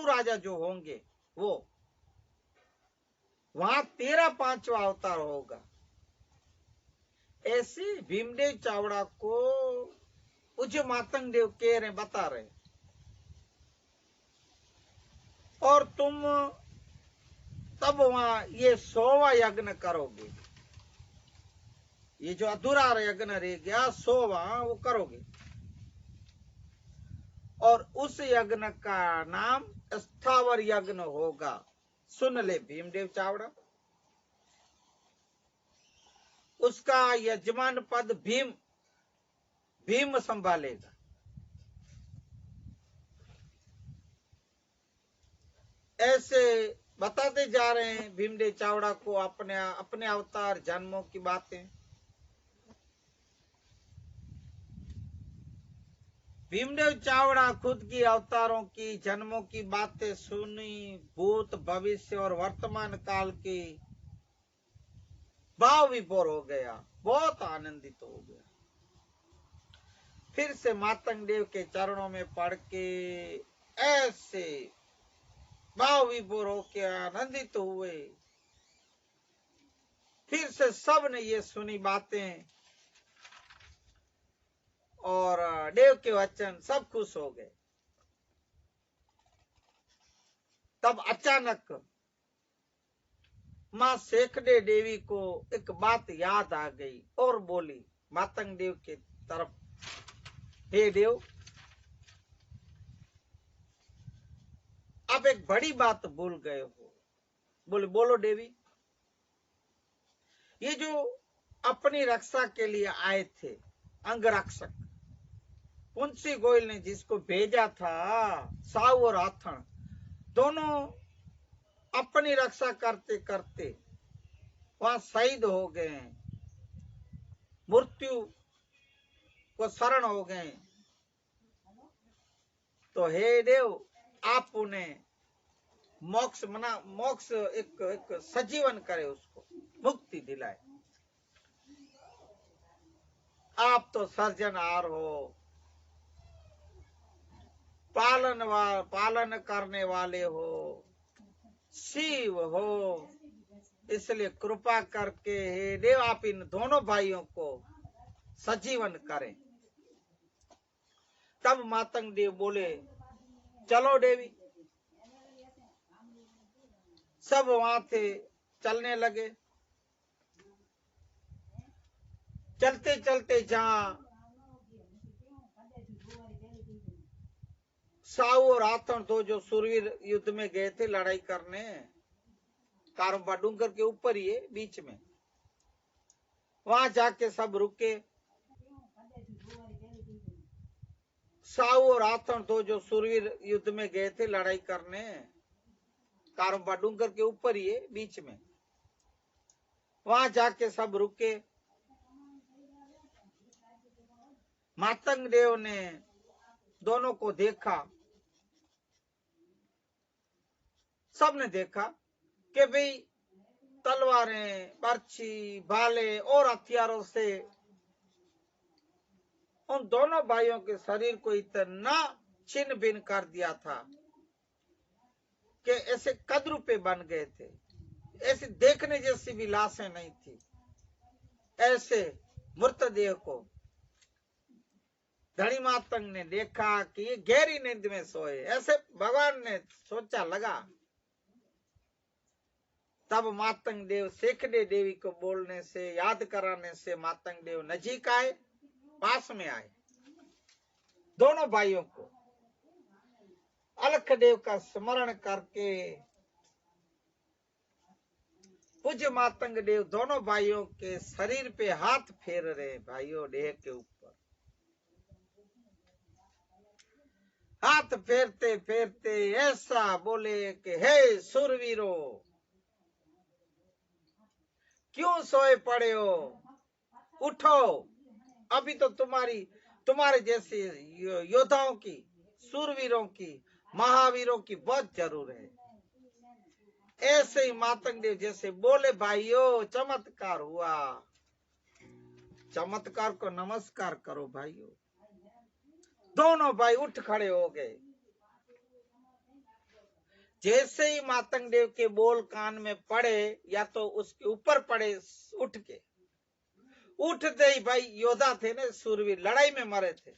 राजा जो होंगे वो, वहां तेरा 5वां अवतार होगा। ऐसे भीमदेव चावड़ा को पूज्य मातंग देव कह रहे, बता रहे। और तुम तब वहां ये 100वां यज्ञ करोगे, ये जो अधूरा यज्ञ रह गया 100वां वो करोगे, और उस यज्ञ का नाम स्थावर यज्ञ होगा। सुन ले भीमदेव चावड़ा, उसका यजमान पद भीम संभालेगा। ऐसे बताते जा रहे हैं भीमदेव चावड़ा को अपने अवतार जन्मों की बातें। भीमदेव चावड़ा खुद की अवतारों की जन्मों की बातें सुनी, भूत भविष्य और वर्तमान काल की भाव विभोर हो गया, बहुत आनंदित हो गया। फिर से मातंग देव के चरणों में पड़ के ऐसे भाव विभोर होके आनंदित हुए। फिर से सब ने ये सुनी बातें और देव के वचन, सब खुश हो गए। तब अचानक मां शेखडे देवी को एक बात याद आ गई और बोली मातंग देव के तरफ, हे देव, आप एक बड़ी बात भूल गए हो। बोले बोलो देवी। ये जो अपनी रक्षा के लिए आए थे अंगरक्षक, पुंसी गोयल ने जिसको भेजा था, साहू और आथण दोनों अपनी रक्षा करते करते वहां शहीद हो गए, मृत्यु को शरण हो गए। तो हे देव, आप उन्हें मोक्ष एक सजीवन करे, उसको मुक्ति दिलाए। आप तो सर्जनहार हो, पालन करने वाले हो, शिव हो, इसलिए कृपा करके हे देव आप इन दोनों भाइयों को सजीवन करें। तब मातंग देव बोले चलो देवी। सब वहां थे, चलने लगे। चलते चलते जहां साहू और आथण तो जो सुरवीर युद्ध में गए थे लड़ाई करने, कारंबा डूंगर के ऊपर ही है, बीच में, वहां जाके सब रुके। साहू और आथण तो जो सुरवीर युद्ध में गए थे लड़ाई करने, कारंबा डूंगर के ऊपर ही है, बीच में, वहां जाके सब रुके। मातंग देव ने दोनों को देखा, सबने देखा कि भाई तलवारें, बर्छी, भाले और हथियारों से उन दोनों भाइयों के शरीर को इतना छिन्न भिन्न कर दिया था कि ऐसे कद्रू पे बन गए थे। ऐसे देखने जैसी भी लाशें नहीं थी। ऐसे मृतदेह को धनी मातंग ने देखा कि ये गहरी नींद में सोए। ऐसे भगवान ने सोचा लगा। तब मातंग देव शेखडे देवी को बोलने से, याद कराने से मातंग देव नजीक आए, पास में आए दोनों भाइयों को। सखदेव का स्मरण करके पूज्य मातंग देव दोनों भाइयों के शरीर पे हाथ फेर रहे, भाइयों देह के ऊपर हाथ फेरते फेरते ऐसा बोले कि हे सुरवीरो, क्यों सोए पड़े हो, उठो, अभी तो तुम्हारे जैसे योद्धाओं की, सूरवीरों की, महावीरों की बहुत जरूर है। ऐसे ही मातंग देव जैसे बोले, भाइयों चमत्कार हुआ, चमत्कार को नमस्कार करो भाइयों। दोनों भाई उठ खड़े हो गए। जैसे ही मातंग देव के बोल कान में पड़े या तो उसके ऊपर पड़े, उठ के उठते ही भाई योद्धा थे ना, सूरवीर लड़ाई में मरे थे,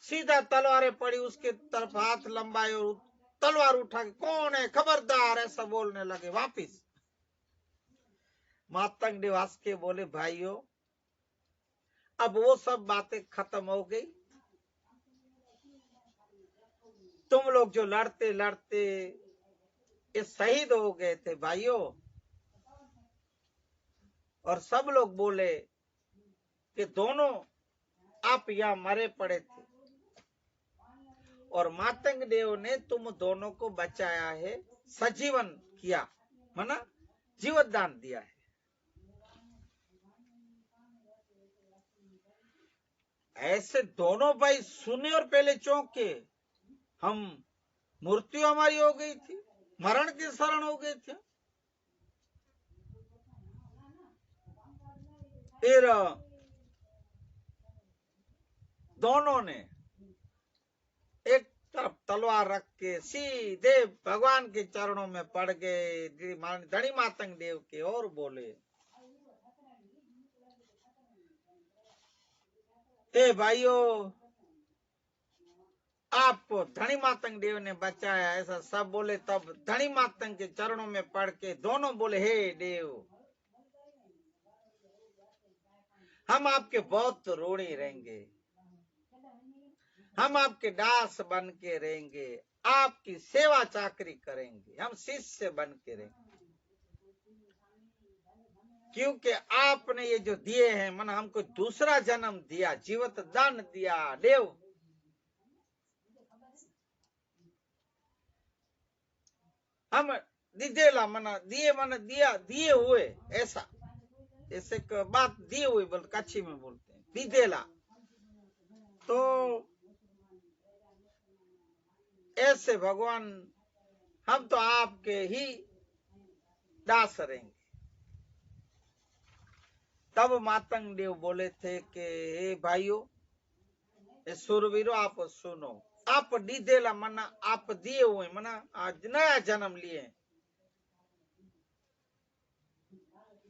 सीधा तलवारें पड़ी उसके तरफ, हाथ लंबाए और तलवार उठा के कौन है खबरदार ऐसा बोलने लगे। वापिस मातंग देव हंस के बोले, भाइयों अब वो सब बातें खत्म हो गई, तुम लोग जो लड़ते लड़ते ये शहीद हो गए थे भाइयों। और सब लोग बोले कि दोनों आप यहां मरे पड़े थे और मातंग देव ने तुम दोनों को बचाया है, सजीवन किया, माना जीवन दान दिया है। ऐसे दोनों भाई सुने और पहले चौंके, हम मृत्यु हमारी हो गई थी, मरण के शरण हो गए थे। फिर दोनों ने एक तरफ तलवार रख के सीधे भगवान के चरणों में पड़ गए, धनी मातंग देव के, और बोले, हे भाइयों आपको धनी मातंग देव ने बचाया, ऐसा सब बोले। तब धनी मातंग के चरणों में पड़ के दोनों बोले, हे देव हम आपके बहुत ऋणी रहेंगे, हम आपके दास बन के रहेंगे, आपकी सेवा चाकरी करेंगे, हम शिष्य बन के रहेंगे, क्योंकि आपने ये जो दिए हैं, मन हमको दूसरा जन्म दिया, जीवत दान दिया देव। हम दिदेला मना दिए, मन दिया, दिए हुए, ऐसा ऐसे बात दिए हुए बोल कच्छी में बोलते हैं, दिदेला। तो ऐसे भगवान हम तो आपके ही दास रहेंगे। तब मातंग देव बोले थे कि हे भाइयों सुरवीरों आप सुनो, आप दिदेला मना आप दिए हुए, मना आज नया जन्म लिए,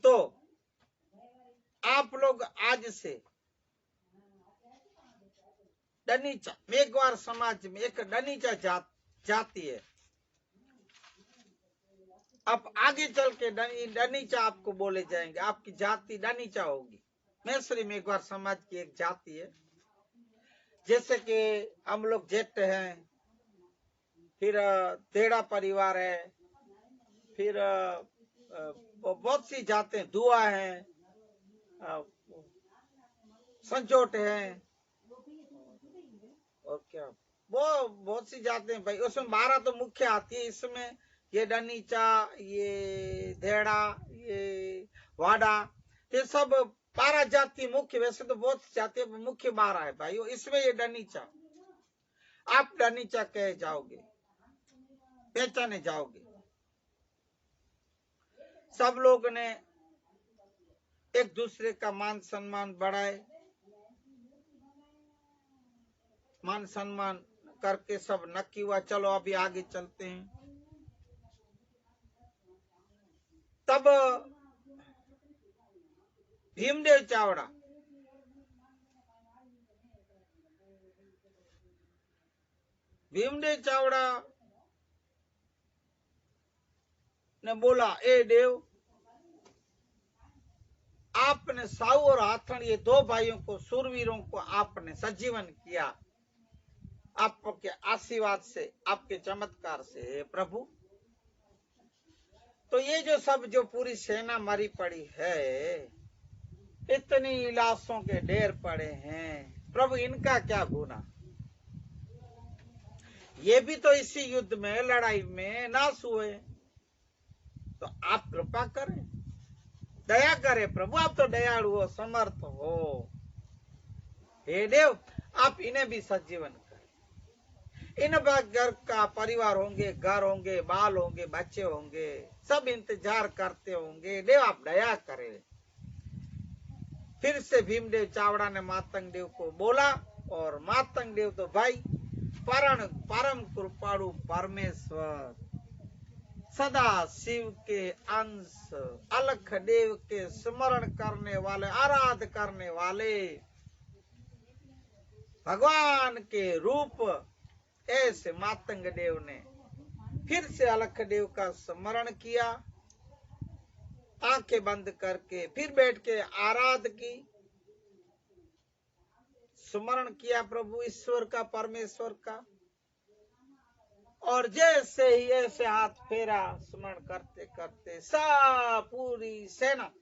तो आप लोग आज से डनीचा, मेघवार समाज में एक डनीचा जाति है, अब आगे चल के डनीचा आपको बोले जाएंगे, आपकी जाति डनीचा होगी। मैसरी मेघवार समाज की एक जाति है, जैसे कि हम लोग जेठ हैं, फिर तेड़ा परिवार है, फिर बहुत सी जातें, दुआ है, संजोट है, और क्या वो बहुत सी जातें भाई, उसमें 12 तो मुख्य आती है। इसमें ये डनीचा, ये धेड़ा, ये वाडा, ये सब 12 जाति मुख्य, वैसे तो बहुत जाति मुख्य 12 है भाई। इसमें ये डनीचा, आप डनीचा कहे जाओगे, पहचाने जाओगे। सब लोग ने एक दूसरे का मान सम्मान बढ़ाए, मान सम्मान करके सब नक्की हुआ, चलो अभी आगे चलते हैं। तब भीमदेव चावड़ा ने बोला, ए देव आपने साहू और हाथन ये दो भाइयों को, सूरवीरों को आपने सजीवन किया, आपके आशीर्वाद से, आपके चमत्कार से हे प्रभु। तो ये जो सब जो पूरी सेना मरी पड़ी है, इतनी लाशों के ढेर पड़े हैं प्रभु, इनका क्या गुनाह? ये भी तो इसी युद्ध में, लड़ाई में नाश हुए। तो आप कृपा करें, दया करें प्रभु, आप तो दयालु हो, समर्थ हो। हे देव, आप इन्हें भी सजीवन करें। इन घर का परिवार होंगे, घर होंगे, बाल होंगे, बच्चे होंगे, सब इंतजार करते होंगे। देव आप दया करें। फिर से भीमदेव चावड़ा ने मातंग देव को बोला, और मातंग देव तो भाई परम कृपाणु परमेश्वर, सदा शिव के अंश, अलख देव के स्मरण करने वाले, आराध करने वाले भगवान के रूप ऐसे मातंग देव ने फिर से अलख देव का स्मरण किया, आंखें बंद करके फिर बैठ के आराध की, स्मरण किया प्रभु ईश्वर का, परमेश्वर का। और जैसे ही ऐसे हाथ फेरा, स्मरण करते करते सब पूरी सेना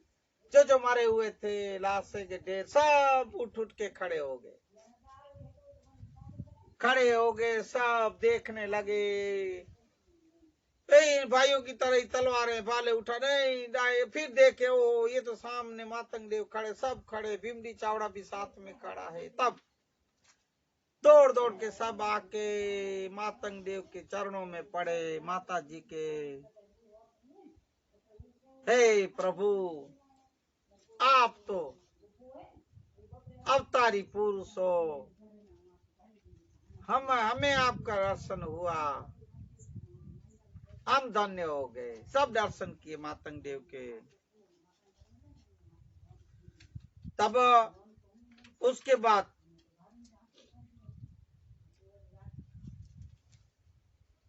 जो मरे हुए थे, लाशें के ढेर, सब उठ उठ के खड़े हो गए, सब देखने लगे। भाइयों की तरह तलवारें भाले उठा, नहीं फिर देखे, ओ ये तो सामने मातंग देव खड़े, सब खड़े, भीमडी चावड़ा भी साथ में खड़ा है। तब दौड़ दौड़ के सब आके मातंग देव के चरणों में पड़े, माता जी के, हे प्रभु आप तो अवतारी पुरुष हो, हमें आपका दर्शन हुआ, हम धन्य हो गए। सब दर्शन किए मातंग देव के। तब उसके बाद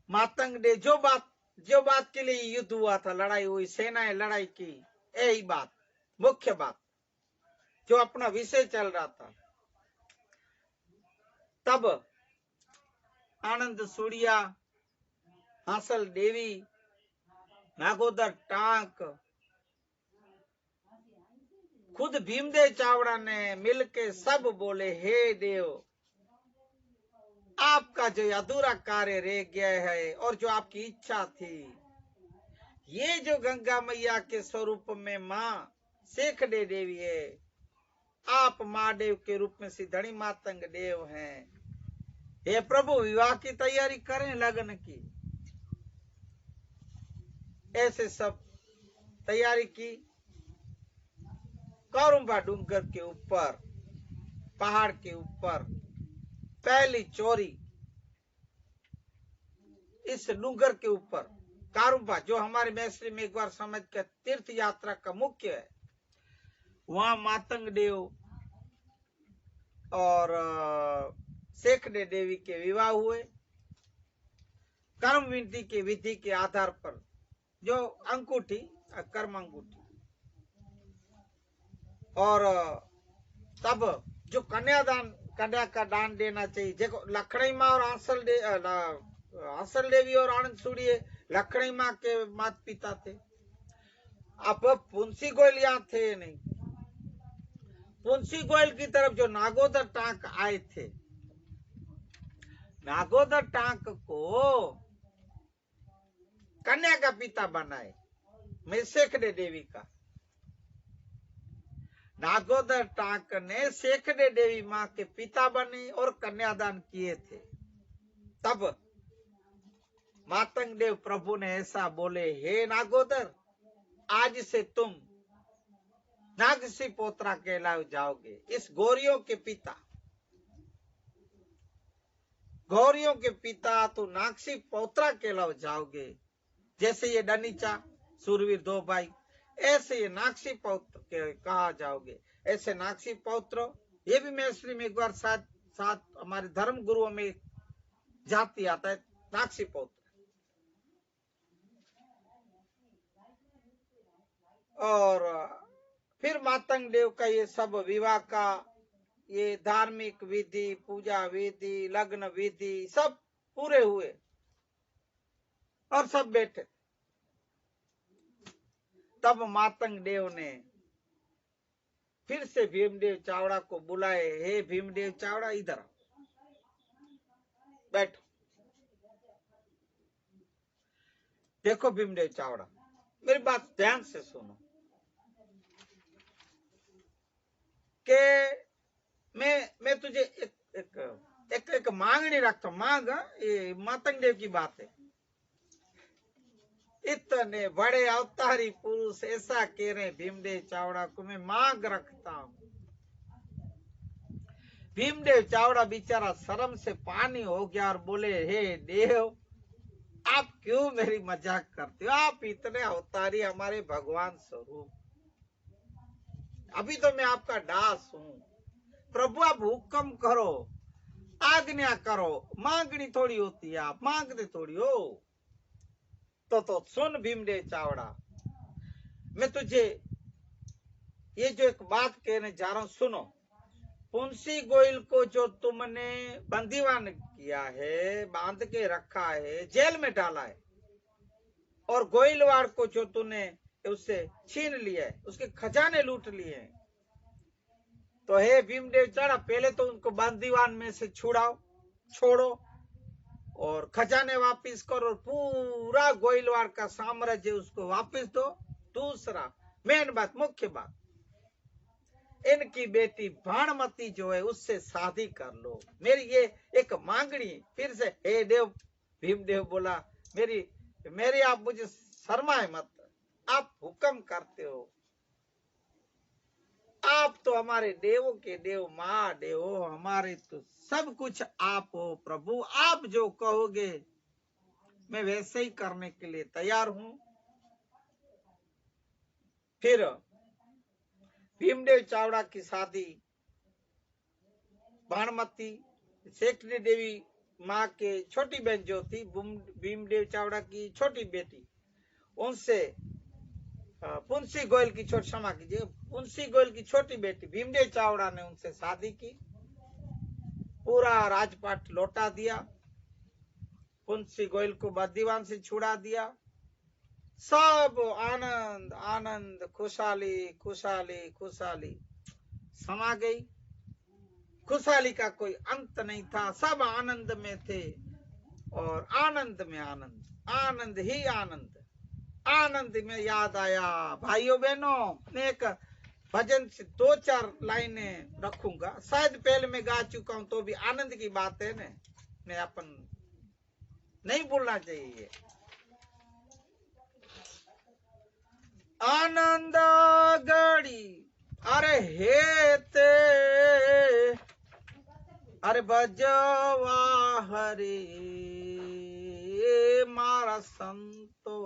मातंग देव जो बात के लिए युद्ध हुआ था, लड़ाई हुई, सेनाएं लड़ाई की, यही बात, मुख्य बात जो अपना विषय चल रहा था। तब आनंद सूर्या, हासल देवी, नागोदर टांक, खुद भीमदेव चावड़ा ने मिलके सब बोले, हे देव आपका जो अधूरा कार्य रह गया है और जो आपकी इच्छा थी, ये जो गंगा मैया के स्वरूप में माँ शेखडे देवी है, आप महादेव के रूप में सिद्धनी मातंग देव हैं, हे प्रभु विवाह की तैयारी करें, लगन की। ऐसे सब तैयारी की। कौरुम्बा डूंगर के ऊपर, पहाड़ के ऊपर पहली चोरी, इस डूंगर के ऊपर कारुम्बा, जो हमारे मैसरी में एक बार समझ के तीर्थ यात्रा का मुख्य है, वहां मातंग देव और शेखडे देवी के विवाह हुए। कर्म विधि के विधि के आधार पर, जो अंगूठी, कर्म अंगूठी, और तब जो कन्या का दान देना चाहिए, देखो लखड़ी माँ और आंसल देवी और आनंद सूर्य लखड़ी माँ के माता पिता थे। अब पुंसी गोयल यहाँ थे नहीं। पुंसी गोयल की तरफ जो नागोदर टांक आए थे, नागोदर टांक को कन्या का पिता बनाए, मैं शेखडे देवी का। नागोदर टांक ने शेखडे देवी माँ के पिता बने और कन्यादान किए थे। तब मातंग देव प्रभु ने ऐसा बोले, हे नागोदर आज से तुम नागसी पोत्रा कहलाए जाओगे। इस गौरियों के पिता तो नागसी पोत्रा कहलाओ जाओगे। जैसे ये डनीचा सूरवीर दो भाई, ऐसे ये नागसी पौत्र कहा जाओगे। ऐसे नागसी पौत्र, ये भी मैसरी में एक बार साथ हमारे धर्म गुरुओं में जाति आता है, नागसी पौत्र। और फिर मातंग देव का ये सब विवाह का ये धार्मिक विधि, पूजा विधि, लग्न विधि सब पूरे हुए और सब बैठे। तब मातंग देव ने फिर से भीमदेव चावड़ा को बुलाए, हे भीमदेव चावड़ा इधर आओ, बैठो। देखो भीमदेव चावड़ा, मेरी बात ध्यान से सुनो कि मैं तुझे एक मांगनी रखता हूं। मांग, ये मातंग देव की बात है। इतने बड़े अवतारी पुरुष ऐसा कह रहे भीमदेव चावड़ा को, मैं मांग रखता हूं। भीमदेव चावड़ा बेचारा शर्म से पानी हो गया और बोले, हे देव, आप क्यों मेरी मजाक करते हो? आप इतने अवतारी, हमारे भगवान स्वरूप। अभी तो मैं आपका दास हूं। प्रभु आप हुक्म करो, आज्ञा करो। मांगनी थोड़ी होती है, आप मांगते थोड़ी हो। तो सुन भीमदेव चावड़ा, मैं तुझे ये जो एक बात कहने जा रहा हूं, सुनो। पुंसी गोयल को जो तुमने बंदीवान किया है, बांध के रखा है, जेल में डाला है, और गोइलवाड़ को जो तूने उससे छीन लिया है, उसके खजाने लूट लिए हैं, तो हे भीमदेव चावड़ा, पहले तो उनको बंदीवान में से छोड़ो और खजाने वापिस करो और पूरा गोइलवाड़ का साम्राज्य उसको वापिस दो। दूसरा मेन बात, मुख्य बात, इनकी बेटी भानुमति जो है उससे शादी कर लो। मेरी ये एक मांगनी। फिर से हे देव, भीमदेव बोला, मेरी आप मुझे शर्माए मत, आप हुक्म करते हो। आप तो हमारे देवों के देव, महादेव हो, हमारे तो सब कुछ आप हो प्रभु। आप जो कहोगे मैं वैसे ही करने के लिए तैयार हूं। फिर भीमदेव चावड़ा की शादी भानुमति, शेखरी देवी माँ के छोटी बहन जो थी, भीमदेव चावड़ा की छोटी बेटी, उनसे पुंसी गोयल की क्षमा कीजिए, पुंसी गोयल की छोटी बेटी भीमदेव चावड़ा ने उनसे शादी की। पूरा राजपाट लौटा दिया, पुंसी गोयल को बंदीवान से छुड़ा दिया। सब आनंद आनंद, खुशहाली खुशहाली खुशहाली समा गई। खुशहाली का कोई अंत नहीं था, सब आनंद में थे और आनंद में आनंद, आनंद ही आनंद। आनंद में याद आया, भाइयों बहनों, मैं एक भजन से 2-4 लाइनें रखूंगा। शायद पहले मैं गा चुका हूं, तो भी आनंद की बात है ना, मैं अपन नहीं भूलना चाहिए। आनंद गड़ी अरे हेते, अरे बजवा हरे मारा संतो,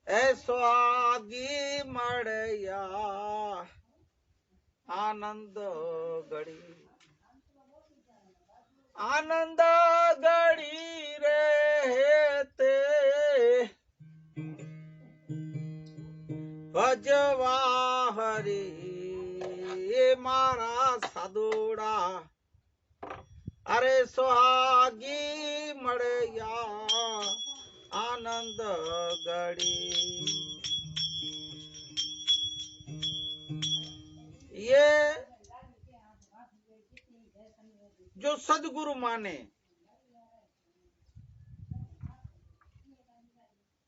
ऐसो आगी मड़या आनंद गड़ी। आनंद गड़ी रहते भजवा हरे मारा साधुड़ा, अरे सुहागी मड़या आनंद गड़ी। ये जो सदगुरु माने,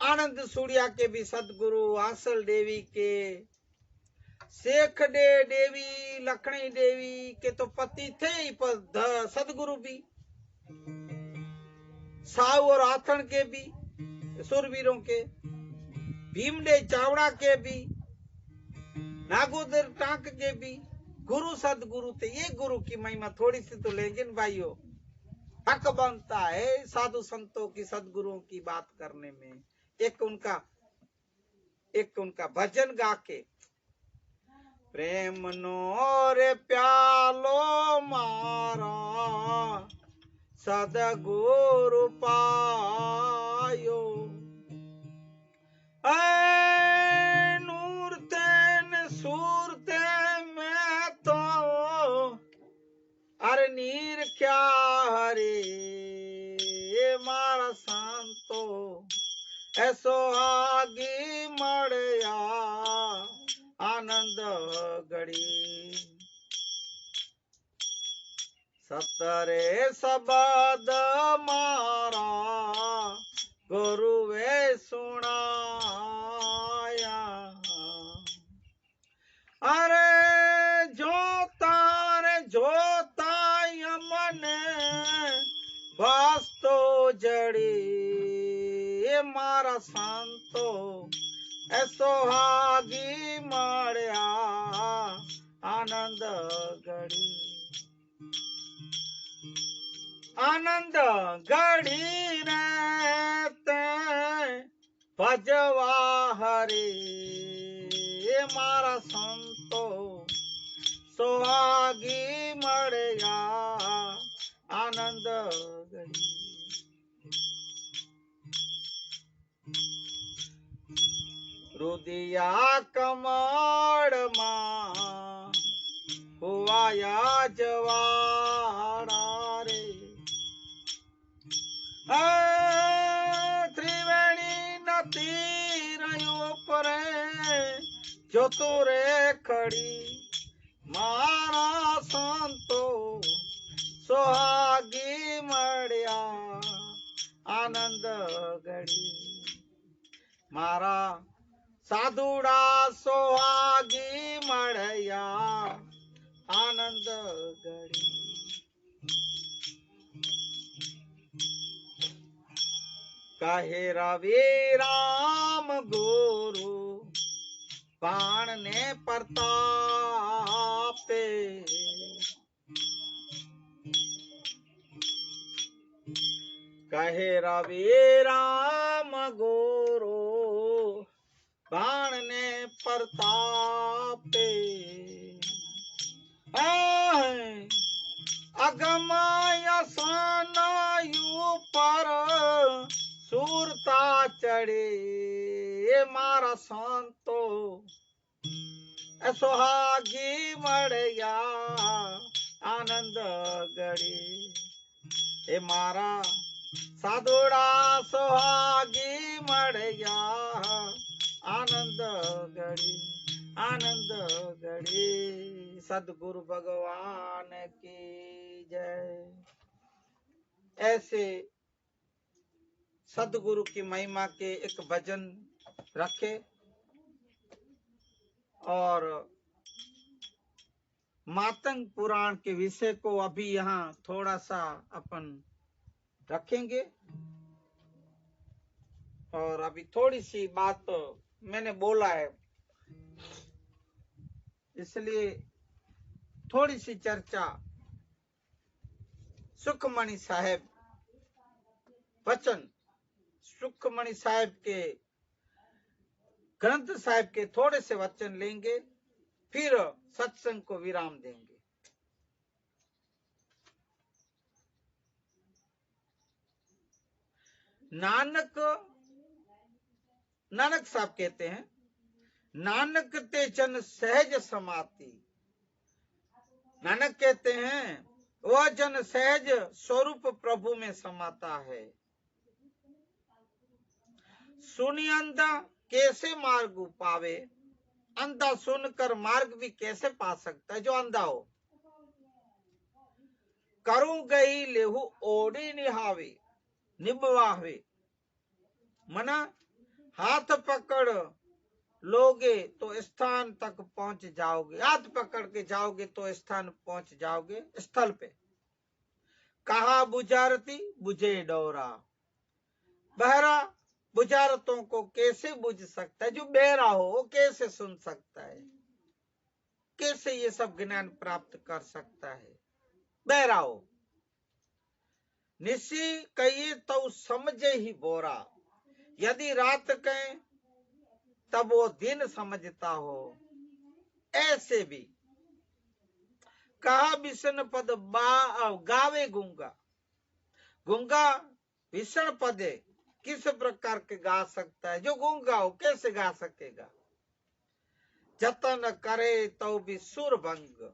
आनंद सूर्या के भी सदगुरु, आसल देवी के, शेख देवी, लखनी देवी के तो पति थे ही, पर सदगुरु भी, साहू और आथन के भी, सुरवीरों के, भीमदेव चावड़ा के भी, नागोदर टांक के भी गुरु सदगुरु थे। ये गुरु की महिमा थोड़ी सी तो लेंगे भाइयों। हक बनता है साधु संतों की, सदगुरुओं की बात करने में। एक उनका भजन गा के, प्रेम नो रे प्यालो मारा सदगुरु पायो, नूरते न सूरते में तो हरे मारा संतो ऐसो आगी मड़या आनंद गड़ी सतरे सबद मारा गुरुवे सुनाया अरे जोता रे जोता यमन वास्तो जड़ी मारा संतो ऐसो हागी मड़या आनंद गड़ी आनंद गढ़ी रहते भजवा हरे मारा संतो सोहागी मड़या आनंद गढ़ी रुदिया कमड़ मां हुआ या जवाड़ा रे त्रिवेणी नदी ऊपर जो तुरे खड़ी मारा संतो सोहागी मड़िया आनंद गढ़ी मारा साधुड़ा सोहागी मड़िया आनंद गढ़ी कहे रवि राम गुरु बाण ने प्रतापे कहे रवि राम गुरु बाण ने प्रतापे अगमय सनायु पर सूरता चढ़े मारा संतो सोहागी मड़या आनंद गढ़ी ए मारा साधुड़ा सोहागी मड़या आनंद गढ़ी आनंद गढ़ी सदगुरु भगवान की जय। ऐसे सदगुरु की महिमा के एक भजन रखे और मातंग पुराण के विषय को अभी यहाँ थोड़ा सा अपन रखेंगे और अभी थोड़ी सी बात तो मैंने बोला है इसलिए थोड़ी सी चर्चा सुखमणि साहेब वचन सुखमणि साहेब के ग्रंथ साहिब के थोड़े से वचन लेंगे फिर सत्संग को विराम देंगे। नानक साहब कहते हैं नानक ते जन सहज समाति। नानक कहते हैं वह जन सहज स्वरूप प्रभु में समाता है। सुनी अंधा कैसे मार्ग पावे, अंधा सुनकर मार्ग भी कैसे पा सकता है जो अंधा हो। करूं गई लेहू ओढ़ी निहावे निभवावे, मना हाथ पकड़ लोगे तो स्थान तक पहुंच जाओगे। हाथ पकड़ के जाओगे तो स्थान पहुंच जाओगे। स्थल पे कहा बुझारती बुझे डोरा। बहरा बुझारतों को कैसे बुझ सकता है, जो बहरा हो वो कैसे सुन सकता है, कैसे ये सब ज्ञान प्राप्त कर सकता है। बहरा हो निशी कहिए तो समझे ही बोरा, यदि रात कहें तब वो दिन समझता हो। ऐसे भी कहा भीषण पद गावे गूंगा। गूंगा भीषण पदे किस प्रकार के गा सकता है, जो गूंगा हो कैसे गा सकेगा। जतन करे तो भी सुर भंग,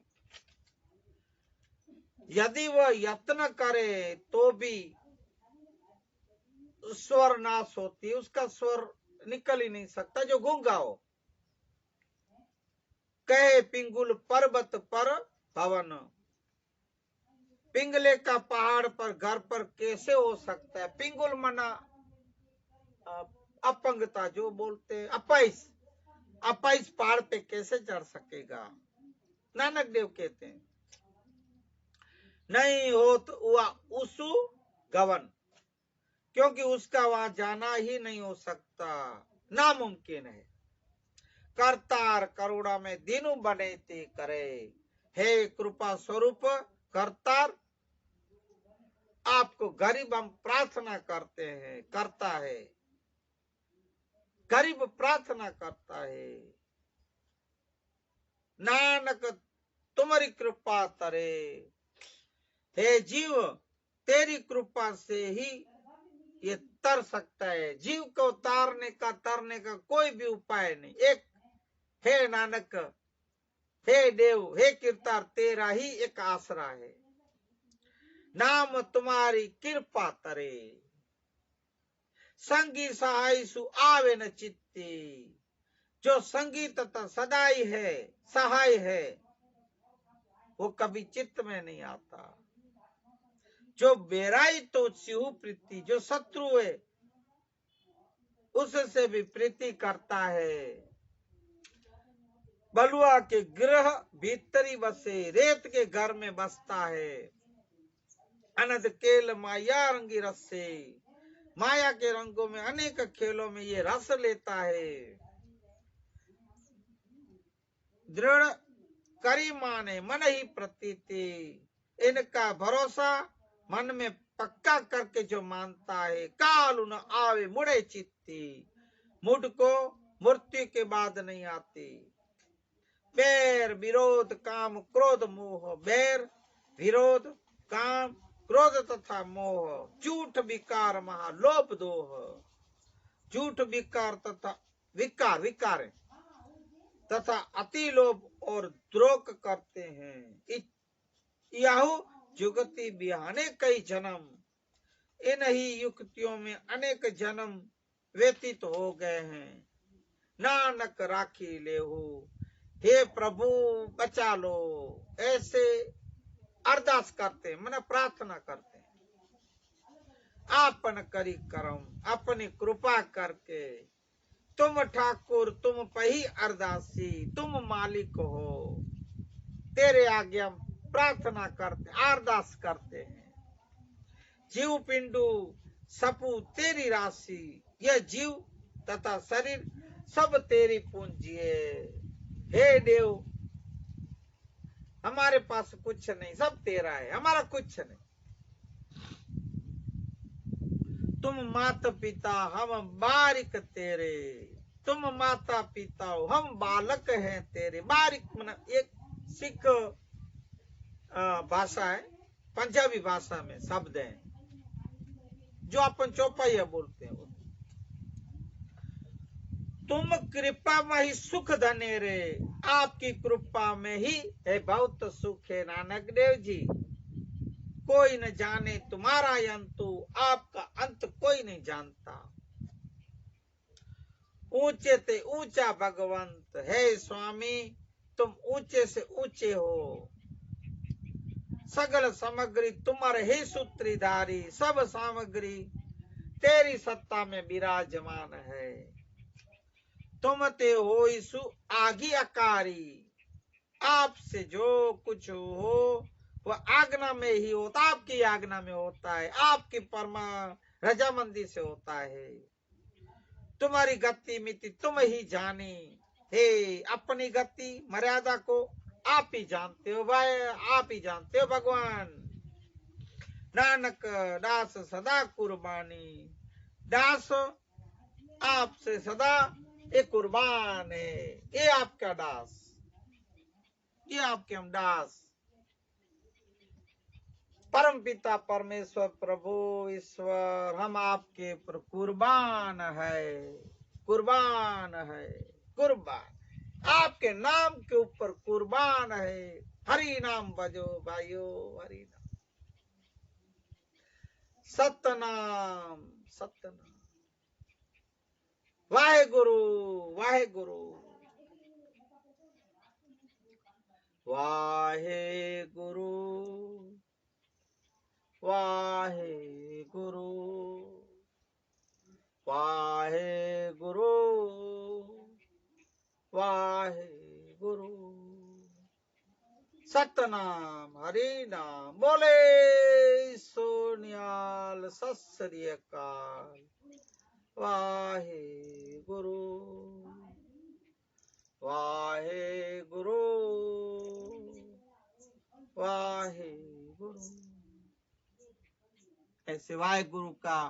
यदि वह यत्न करे तो भी स्वर नाश होती, उसका स्वर निकल ही नहीं सकता, जो गूंगा हो। कहे पिंगुल पर्वत पर भवन, पिंगले का पहाड़ पर घर पर कैसे हो सकता है। पिंगुल मना अपंगता, जो बोलते हैं अपाइस, अपाइस पहाड़ पे कैसे चढ़ सकेगा। नानक देव कहते हैं नहीं हो तो हुआ उसु गवन, क्योंकि उसका वहां जाना ही नहीं हो सकता, नामुमकिन है। करतार करुणा में दीनु बने ते करे, हे कृपा स्वरूप करतार, आपको गरीब हम प्रार्थना करते हैं, करता है, गरीब प्रार्थना करता है। नानक तुम्हारी कृपा तरे, हे जीव तेरी कृपा से ही ये तर सकता है। जीव को तरने का कोई भी उपाय नहीं। एक हे नानक, हे देव, हे कीर्तार, तेरा ही एक आसरा है। नाम तुम्हारी कृपा तरे, संगी सहाय सु आवे न चित्ते, जो संगी तथा सदाई है, सहाय है, वो कभी चित्त में नहीं आता। जो बेराई तो सिहु प्रीति, जो शत्रु है उससे भी प्रीति करता है। बलुआ के गृह भीतरी बसे, रेत के घर में बसता है। अनंत केल माया रंगी रस से, माया के रंगों में अनेक खेलों में ये रस लेता है। दृढ़ करी माने मन ही प्रतीति, इनका भरोसा मन में पक्का करके जो मानता है। काल न आवे मुड़े चित्ती, मुझ को मृत्यु के बाद नहीं आती। बैर विरोध काम क्रोध मोह, बैर विरोध काम क्रोध तथा मोह, झूठ विकार महा लोभ दोह, झूठ विकार तथा विकार तथा अति लोभ और द्रोह करते हैं। याहू जुगति बिहाने कई जन्म, इन ही युक्तियों में अनेक जन्म व्यतीत हो गए हैं। नानक राखी लेहू, हे प्रभु बचा लो, ऐसे अरदास करते हैं, मैंने प्रार्थना करते हैं। आपन करी करम, अपनी कृपा करके, तुम ठाकुर तुम पही अरदासी, तुम मालिक हो, तेरे आगे हम प्रार्थना करते, अरदास करते हैं। जीव पिंडू सपू तेरी राशि, यह जीव तथा शरीर सब तेरी पूंजी है। हे देव, हमारे पास कुछ नहीं, सब तेरा है, हमारा कुछ नहीं। तुम माता पिता हम बारिक तेरे, तुम माता पिता हो हम बालक हैं तेरे। बारिक मतलब एक सिख भाषा है, पंजाबी भाषा में शब्द है जो अपन चौपाइया बोलते हैं। तुम कृपा में ही सुख धने रे, आपकी कृपा में ही है बहुत सुख है। नानक देव जी, कोई न जाने तुम्हारा अंत, आपका अंत कोई नहीं जानता। ऊंचे ते ऊंचा भगवंत है स्वामी, तुम ऊंचे से ऊंचे हो। सगल सामग्री तुम्हारे ही सूत्रीधारी, सब सामग्री तेरी सत्ता में विराजमान है। तुम ते हो सु आगी अकारी, आपसे जो कुछ हो वह आज्ञा में ही होता, आपकी आज्ञा में होता है, आपकी परमा रजामंदी से होता है। तुम्हारी गति मिति तुम ही जानी, हे अपनी गति मर्यादा को आप ही जानते हो भाई, आप ही जानते हो भगवान। नानक दास सदा कुर्बानी, दास आपसे सदा एक कुर्बान है। ये आपका दास, ये आपके हम दास। परम पिता परमेश्वर प्रभु ईश्वर, हम आपके पर कुर्बान है, कुर्बान है, कुर्बान आपके नाम के ऊपर कुर्बान है। हरि नाम बजो भाइयों, हरि नाम। सतनाम सतनाम। वाहेगुरु वाहेगुरु वाहेगुरु वाहेगुरु वाहेगुरु वाहेगुरु। सतनाम हरि नाम बोले सोनियाल सत श्री अकाल। वाहेगुरु वाहेगुरु वाहेगुरु। ऐसे वाहेगुरु का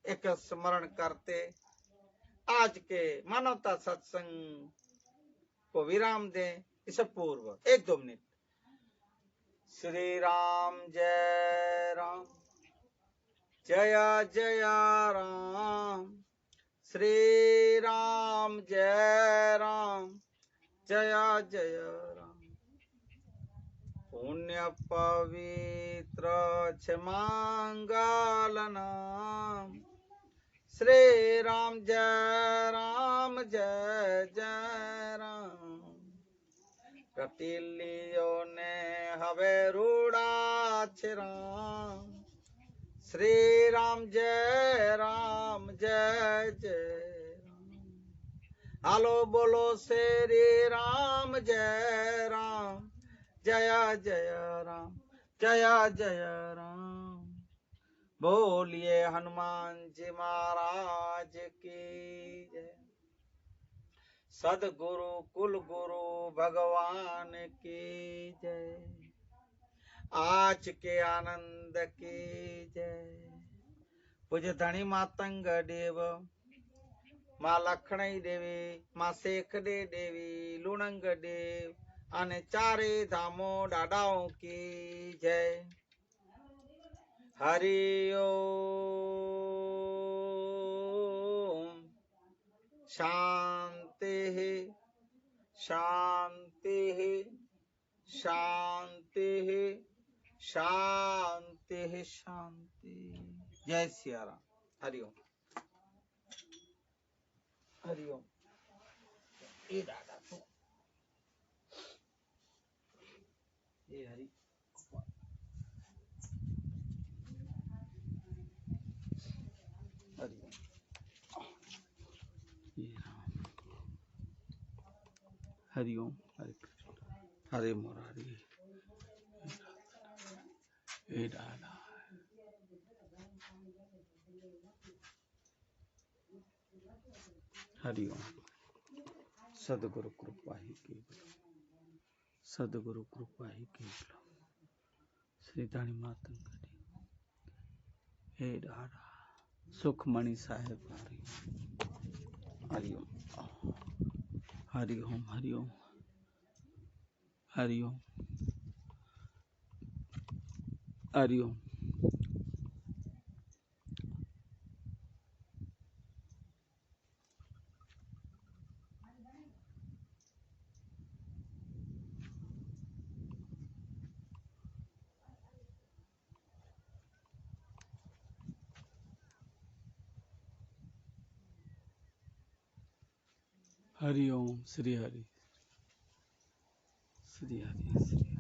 एक स्मरण करते आज के मानवता सत्संग को विराम दें। इससे पूर्व 1-2 मिनट श्री राम जय राम जय जय राम। श्री राम जय राम जय जय राम। पुण्य पवित्र मंगल नाम। श्री राम जय जय राम। रटिलियो ने हवे रूड़ा राम। श्री राम जय जय राम। हालो बोलो श्री राम जय जय राम जय जय राम। बोलिए हनुमान जी महाराज की जय। सदगुरु कुल गुरु भगवान की जय। आज के आनंद की जय। पूज्य धनी मातंग देव माँ लखणी देवी माँ शेखडे देवी लुणंग देव અને ચારે ધામો દાદાઓ की जय। हरि ओम। शांति शांति शांति शांति शांति। जय सिया राम। हरि ओम हरि ओम। ये दादा तो ये हरि हरि ओम। ये राम हरि ओम हरे कृष्ण हरे मुरारी हे दादा। हरि ओम। सदगुरु कृपा ही केवल सदगुरु कृपा ही केवल। श्री धनी मातंग हे दादा सुखमणि साहेब हरि ओम हरि ओम हरि ओम हरि ओम हरि ओम। हरि ओम श्री हरि श्री हरि श्री